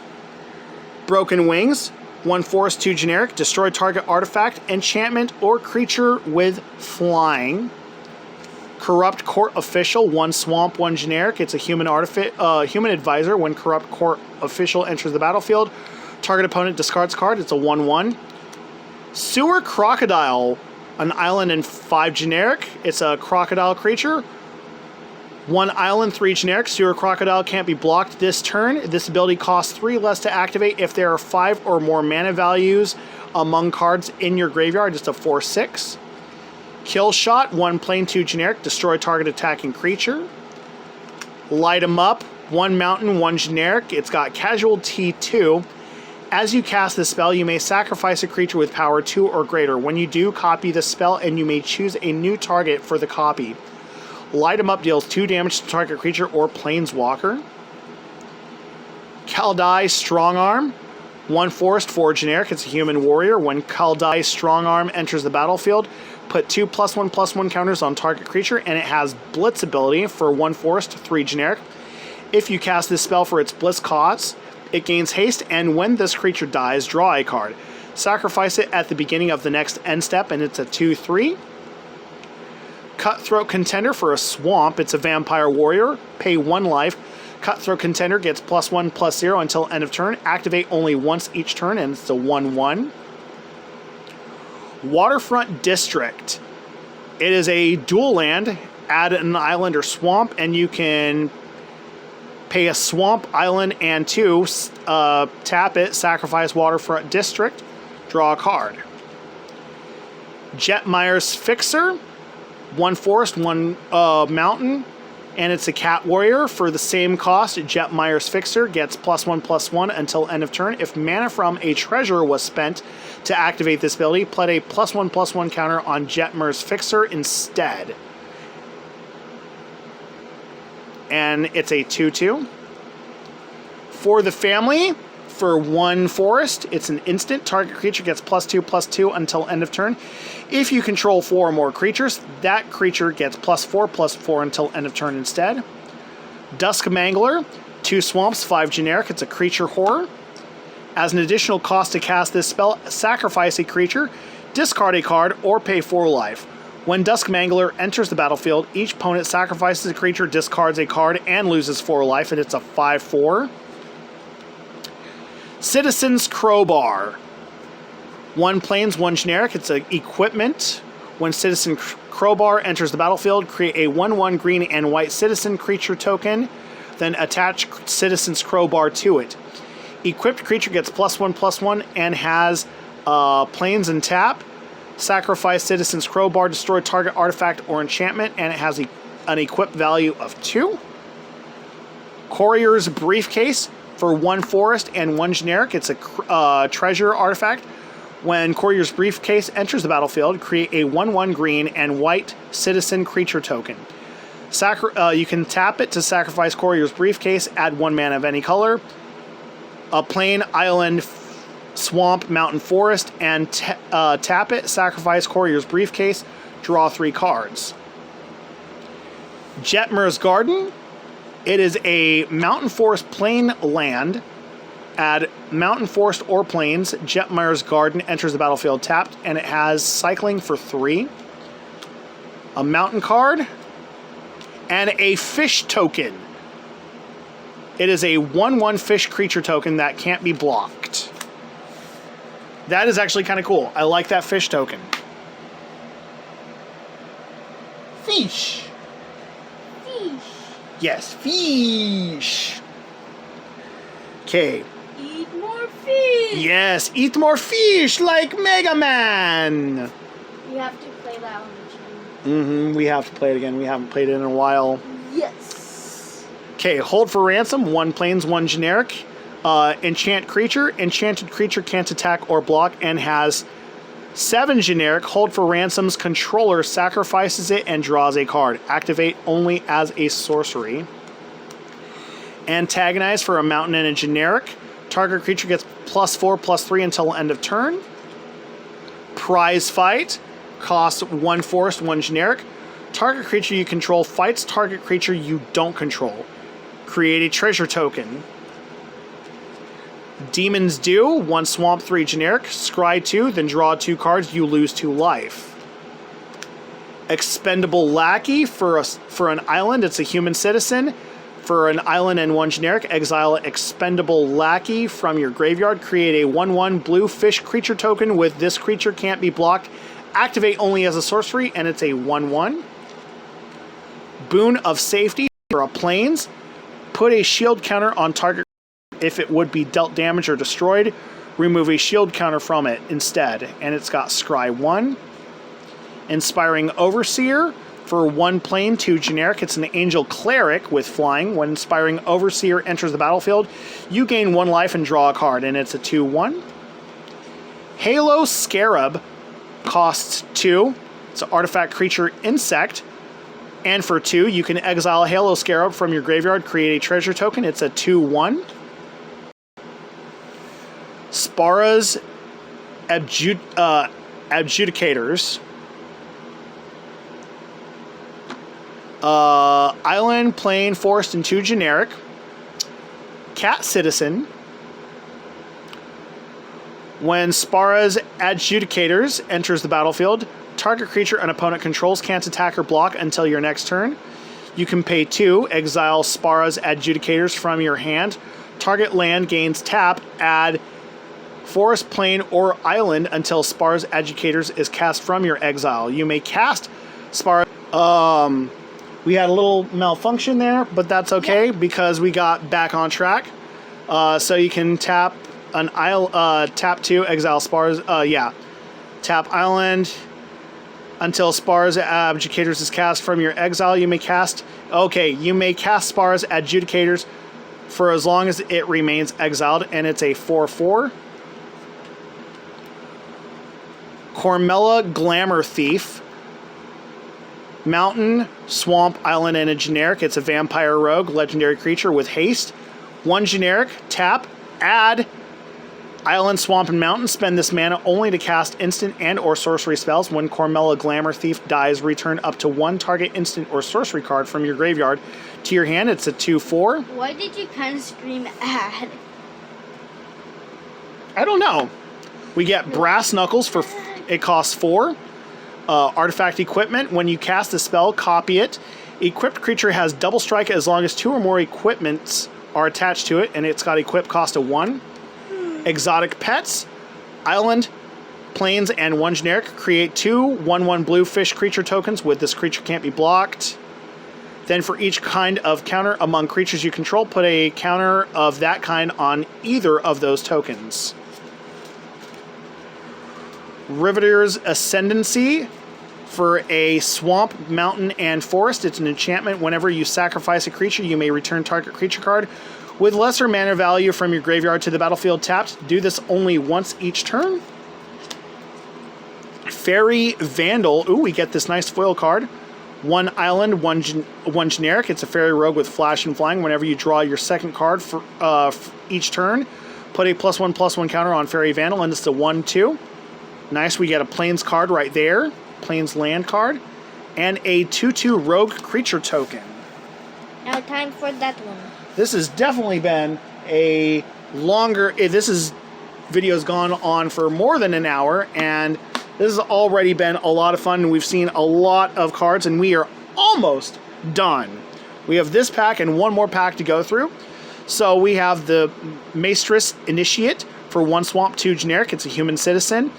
Speaker 1: Broken Wings, 1 forest, 2 generic, destroy target artifact, enchantment, or creature with flying. Corrupt Court Official, 1 swamp, 1 generic. It's a human advisor. When Corrupt Court Official enters the battlefield, target opponent discards card. It's a 1/1. Sewer Crocodile, an island and 5 generic. It's a crocodile creature. 1 island, 3 generic. Sewer Crocodile can't be blocked this turn. This ability costs 3 less to activate if there are 5 or more mana values among cards in your graveyard. It's a 4/6. Kill Shot, 1 plain, 2 generic. Destroy target attacking creature. Light 'em Up, 1 mountain, 1 generic. It's got Casualty 2. As you cast the spell, you may sacrifice a creature with power 2 or greater. When you do, copy the spell, and you may choose a new target for the copy. Light 'em Up deals 2 damage to target creature or planeswalker. Kaldai Strongarm, 1 forest, 4 generic. It's a human warrior. When Kaldai Strongarm enters the battlefield, put 2 +1/+1 counters on target creature, and it has Blitz ability for 1 forest, 3 generic. If you cast this spell for its Blitz cost, it gains haste, and when this creature dies, draw a card. Sacrifice it at the beginning of the next end step, and it's a 2/3. Cutthroat Contender for a swamp. It's a vampire warrior. Pay 1 life. Cutthroat Contender gets +1/+0 until end of turn. Activate only once each turn, and it's a 1/1. Waterfront District. It is a dual land. Add an island or swamp, and you can pay a swamp, island, and 2. Tap it. Sacrifice Waterfront District. Draw a card. Jetmire's Fixer. 1 forest, 1 mountain, and it's a cat warrior. For the same cost, Jetmire's Fixer gets +1/+1 until end of turn. If mana from a treasure was spent to activate this ability, put a +1/+1 counter on Jetmire's Fixer instead. And it's a 2/2. For the family, for 1 forest, it's an instant. Target creature gets +2/+2 until end of turn. If you control 4 or more creatures, that creature gets +4/+4 until end of turn instead. Dusk Mangler, 2 swamps, 5 generic. It's a creature horror. As an additional cost to cast this spell, sacrifice a creature, discard a card, or pay 4 life. When Dusk Mangler enters the battlefield, each opponent sacrifices a creature, discards a card, and loses 4 life, and it's a 5/4. Citizen's Crowbar. 1 plains, 1 generic. It's an equipment. When Citizen Crowbar enters the battlefield, create a 1/1 green and white citizen creature token, then attach Citizen's Crowbar to it. Equipped creature gets +1/+1 and has planes and tap. Sacrifice Citizen's Crowbar, destroy target artifact or enchantment, and it has an equip value of 2. Courier's Briefcase for 1 forest and 1 generic. It's a treasure artifact. When Courier's Briefcase enters the battlefield, create a 1/1 green and white citizen creature token. You can tap it to sacrifice Courier's Briefcase, add 1 mana of any color. A plain, island, swamp, mountain, forest, and tap it, sacrifice Courier's Briefcase, draw 3 cards. Jetmir's Garden. It is a mountain, forest, plain land. Add mountain, forest, or plains. Jetmir's Garden enters the battlefield tapped, and it has cycling for 3. A mountain card. And a fish token. It is a 1/1 fish creature token that can't be blocked. That is actually kind of cool. I like that fish token. Fish.
Speaker 2: Fish.
Speaker 1: Yes, fish. Okay.
Speaker 2: Eat more fish.
Speaker 1: Yes, eat more fish like Mega Man.
Speaker 2: We have to play that on the channel.
Speaker 1: We have to play it again. We haven't played it in a while.
Speaker 2: Yes.
Speaker 1: Okay, hold for ransom. 1 plains, 1 generic. Enchant creature. Enchanted creature can't attack or block and has 7 generic. Hold for ransom's controller sacrifices it and draws a card. Activate only as a sorcery. Antagonize for a mountain and a generic. Target creature gets +4/+3 until end of turn. Prize fight. Costs 1 forest, 1 generic. Target creature you control fights target creature you don't control. Create a treasure token. Demon's Due, 1 swamp, 3 generic. Scry 2, then draw 2 cards, you lose 2 life. Expendable Lackey for an island, it's a human citizen. For an island and 1 generic, exile Expendable Lackey from your graveyard. Create a 1/1 blue fish creature token with this creature can't be blocked. Activate only as a sorcery, and it's a 1/1. Boon of Safety for a plains. Put a shield counter on target if it would be dealt damage or destroyed. Remove a shield counter from it instead, and it's got Scry 1. Inspiring Overseer for 1 plain, 2 generic. It's an Angel Cleric with flying. When Inspiring Overseer enters the battlefield, you gain 1 life and draw a card, and it's a 2/1. Halo Scarab costs 2. It's an artifact creature insect. And for 2, you can exile Halo Scarab from your graveyard, create a treasure token. It's a 2/1. Spara's Adjudicators. Island, plain, forest, and 2 generic. Cat Citizen. When Spara's Adjudicators enters the battlefield, target creature an opponent controls can't attack or block until your next turn. You can pay 2, exile Spara's Adjudicators from your hand. Target land gains tap, add forest, plain, or island until Spara's Adjudicators is cast from your exile. You may cast Spara's... we had a little malfunction there, but that's okay because we got back on track. So you can tap an tap 2, exile Spara's... Tap island until Spara's Adjudicators is cast from your exile. You may cast Spara's Adjudicators for as long as it remains exiled, and it's a 4/4. Cormella Glamour Thief. Mountain, swamp, island, and a generic. It's a vampire rogue, legendary creature with haste. 1 generic, tap, add island, swamp, and mountain. Spend this mana only to cast instant and or sorcery spells. When Cormella Glamour Thief dies, return up to 1 target instant or sorcery card from your graveyard to your hand. It's a 2/4.
Speaker 2: Why did you kind of scream add?
Speaker 1: I don't know. We get Brass Knuckles for... It costs 4. Artifact Equipment. When you cast a spell, copy it. Equipped creature has double strike as long as 2 or more equipments are attached to it, and it's got equip cost of 1. Exotic Pets. Island, plains, and 1 generic. Create 2 1/1 blue fish creature tokens with this creature can't be blocked. Then for each kind of counter among creatures you control, put a counter of that kind on either of those tokens. Riveter's Ascendancy. For a swamp, mountain, and forest, it's an enchantment. Whenever you sacrifice a creature, you may return target creature card with lesser mana value from your graveyard to the battlefield tapped. Do this only once each turn. Fairy Vandal. Ooh, we get this nice foil card. 1 island, 1 generic. It's a fairy rogue with flash and flying. Whenever you draw your second card for each turn, put a +1/+1 counter on Fairy Vandal, and it's a 1/2. Nice, we get a Plains card right there. Plains land card. And a 2/2 rogue creature token.
Speaker 2: Now time for that one.
Speaker 1: This has definitely been a longer... video's gone on for more than an hour, and this has already been a lot of fun. We've seen a lot of cards, and we are almost done. We have this pack and one more pack to go through. So we have the Maestress Initiate for 1 swamp, 2 generic. It's a human citizen.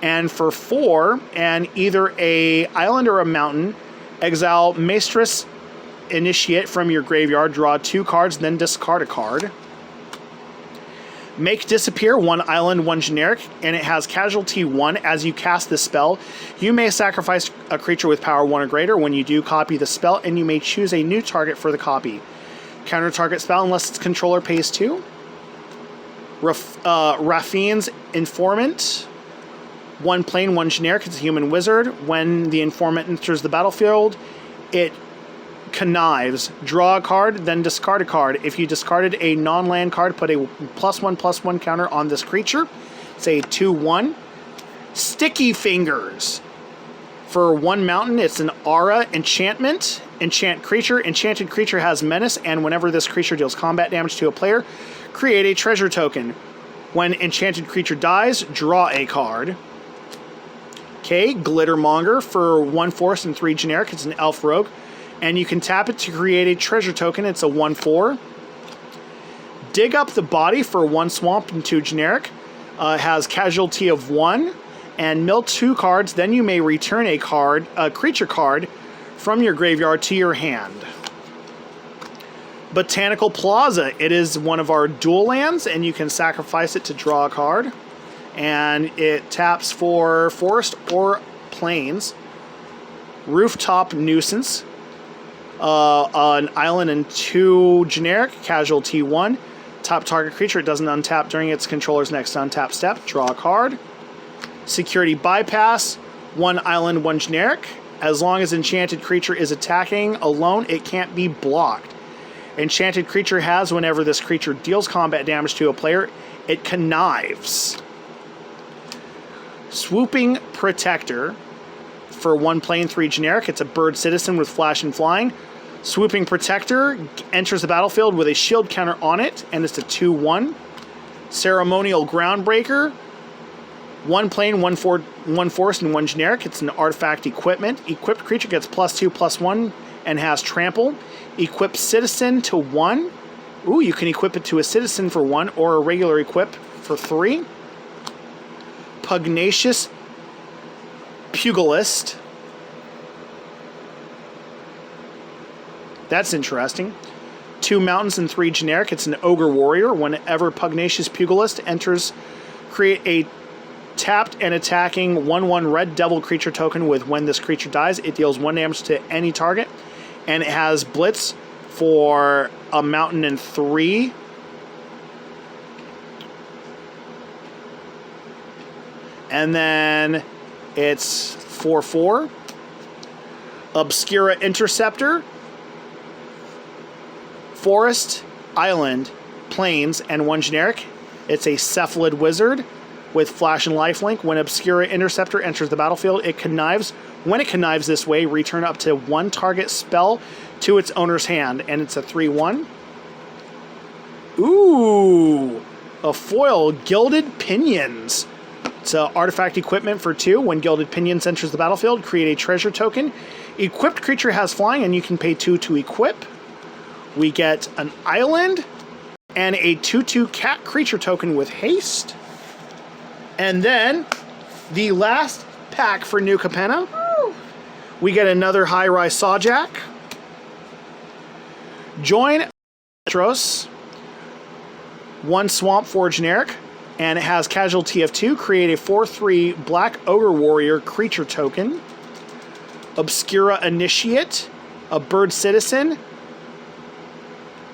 Speaker 1: And for 4, and either a island or a mountain, exile Maestress Initiate from your graveyard, draw 2 cards, then discard a card. Make disappear 1 island, 1 generic, and it has casualty 1. As you cast this spell, you may sacrifice a creature with power 1 or greater. When you do, copy the spell, and you may choose a new target for the copy. Counter target spell unless its controller pays 2. Raffine's Informant. 1 plain, 1 generic. It's a human wizard. When the informant enters the battlefield, it connives. Draw a card, then discard a card. If you discarded a non-land card, put a +1/+1 counter on this creature. It's a 2/1. Sticky Fingers. For 1 mountain, it's an aura enchantment. Enchant creature. Enchanted creature has menace, and whenever this creature deals combat damage to a player, create a treasure token. When enchanted creature dies, draw a card. Okay, Glittermonger for 1 forest and 3 generic. It's an elf rogue. And you can tap it to create a treasure token. It's a 1/4. Dig Up the Body for 1 swamp and 2 generic. Has casualty of 1. And mill 2 cards. Then you may return a creature card from your graveyard to your hand. Botanical Plaza. It is one of our dual lands, and you can sacrifice it to draw a card. And it taps for forest or plains. Rooftop Nuisance. An island and 2 generic. Casualty 1. Top target creature. It doesn't untap during its controller's next untap step. Draw a card. Security Bypass. 1 island, 1 generic. As long as enchanted creature is attacking alone, it can't be blocked. Enchanted creature has, whenever this creature deals combat damage to a player, it connives. Swooping Protector for 1 plain, 3 generic. It's a bird citizen with flash and flying. Swooping Protector enters the battlefield with a shield counter on it, and it's a 2/1. Ceremonial Groundbreaker. 1 plain, 1 forest, and 1 generic. It's an artifact equipment. Equipped creature gets +2/+1 and has trample. Equip citizen to 1. Ooh, you can equip it to a citizen for 1 or a regular equip for 3. Pugnacious Pugilist. That's interesting. 2 mountains and 3 generic. It's an ogre warrior. Whenever Pugnacious Pugilist enters, create a tapped and attacking 1/1 red devil creature token with when this creature dies, it deals 1 damage to any target. And it has Blitz for a mountain and 3. And then it's 4/4. Obscura Interceptor. Forest, island, plains, and 1 generic. It's a Cephalid wizard with flash and lifelink. When Obscura Interceptor enters the battlefield, it connives. When it connives this way, return up to 1 target spell to its owner's hand, and it's a 3/1. Ooh, a foil, Gilded Pinions. It's an artifact equipment for 2. When Gilded Pinions enters the battlefield, create a treasure token. Equipped creature has flying, and you can pay 2 to equip. We get an island and a 2/2 cat creature token with haste. And then the last pack for New Capenna. We get another high-rise Sawjack. Join Metros, 1 Swamp for generic, and it has casualty of 2. Create a 4/3 Black Ogre Warrior creature token. Obscura Initiate, a Bird Citizen,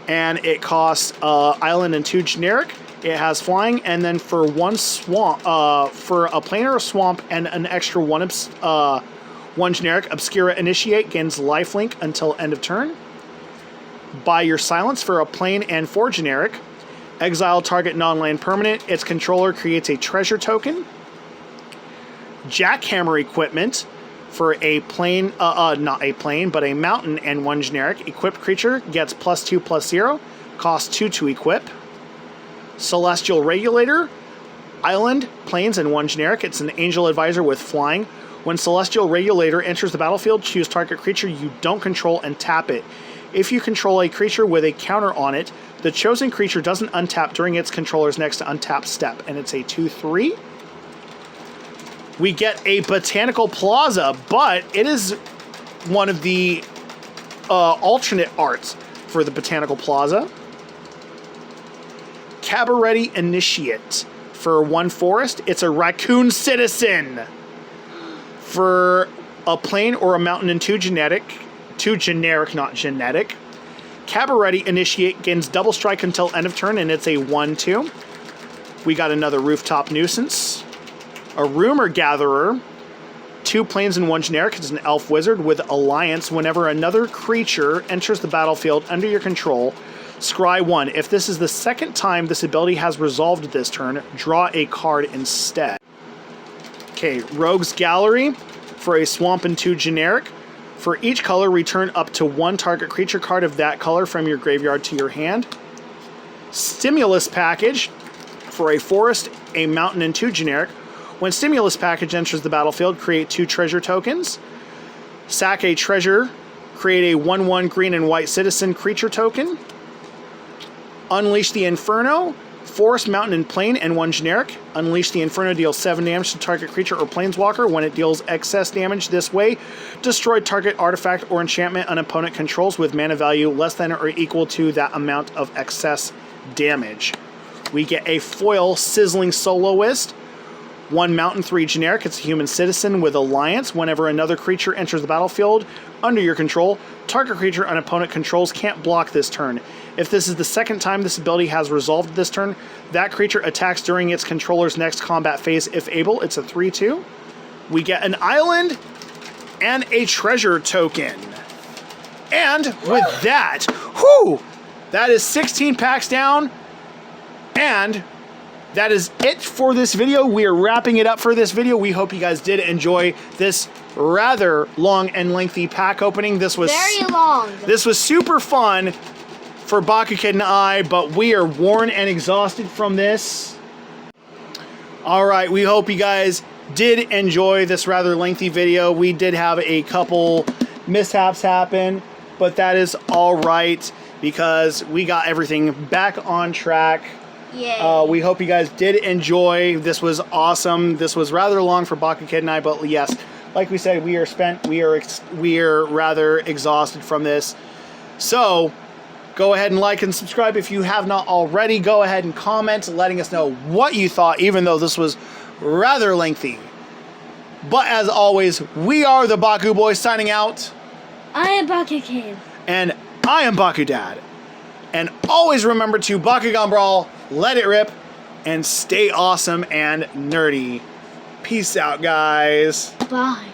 Speaker 1: and it costs Island and 2 generic. It has flying, and then for 1 swamp, for a planar swamp and an extra 1 generic, Obscura Initiate gains lifelink until end of turn. Buy your silence for a plane and 4 generic. Exile target non-land permanent. Its controller creates a treasure token. Jackhammer equipment for a plane, not a plane, but a mountain and 1 generic. Equipped creature gets +2/+0. Costs 2 to equip. Celestial Regulator. Island, planes, and 1 generic. It's an Angel Advisor with flying. When Celestial Regulator enters the battlefield, choose target creature you don't control and tap it. If you control a creature with a counter on it, the chosen creature doesn't untap during its controller's next untap step, and it's a 2/3. We get a Botanical Plaza, but it is one of the alternate arts for the Botanical Plaza. Cabaret Initiate. For 1 forest, it's a Raccoon Citizen. For a plane or a mountain and 2 generic, not genetic. Cabaret Initiate gains double strike until end of turn, and it's a 1/2. We got another Rooftop Nuisance. A Rumor Gatherer. 2 planes and 1 generic. It's an elf wizard with Alliance. Whenever another creature enters the battlefield under your control, scry 1. If this is the second time this ability has resolved this turn, draw a card instead. Okay, Rogue's Gallery for a swamp and 2 generic. For each color, return up to 1 target creature card of that color from your graveyard to your hand. Stimulus Package for a forest, a mountain, and 2 generic. When Stimulus Package enters the battlefield, create 2 treasure tokens. Sack a treasure, create a 1/1 green and white citizen creature token. Unleash the Inferno, forest, mountain, and plane, and 1 generic. Unleash the Inferno deals 7 damage to target creature or planeswalker. When it deals excess damage this way, destroy target artifact or enchantment an opponent controls with mana value less than or equal to that amount of excess damage. We get a foil Sizzling Soloist. 1 mountain, 3 generic. It's a human citizen with Alliance. Whenever another creature enters the battlefield under your control, target creature an opponent controls can't block this turn. If this is the second time this ability has resolved this turn, that creature attacks during its controller's next combat phase if able. It's a 3/2. We get an island and a treasure token. And with that, that is 16 packs down. And that is it for this video. We are wrapping it up for this video. We hope you guys did enjoy this rather long and lengthy pack opening. This was
Speaker 2: very long.
Speaker 1: This was super fun for BakuKid and I, but we are worn and exhausted from this. All right, we hope you guys did enjoy this rather lengthy video. We did have a couple mishaps happen, but that is all right because we got everything back on track.
Speaker 2: Yay.
Speaker 1: We hope you guys did enjoy. This was awesome. This was rather long for BakuKid and I, but yes, like we said, we are spent. We are rather exhausted from this. So go ahead and like and subscribe if you have not already. Go ahead and comment, letting us know what you thought, even though this was rather lengthy. But as always, we are the BakuBoys signing out.
Speaker 2: I am BakuKid.
Speaker 1: And I am BakuDad. And always remember to Bakugan Brawl, let it rip, and stay awesome and nerdy. Peace out, guys.
Speaker 2: Bye.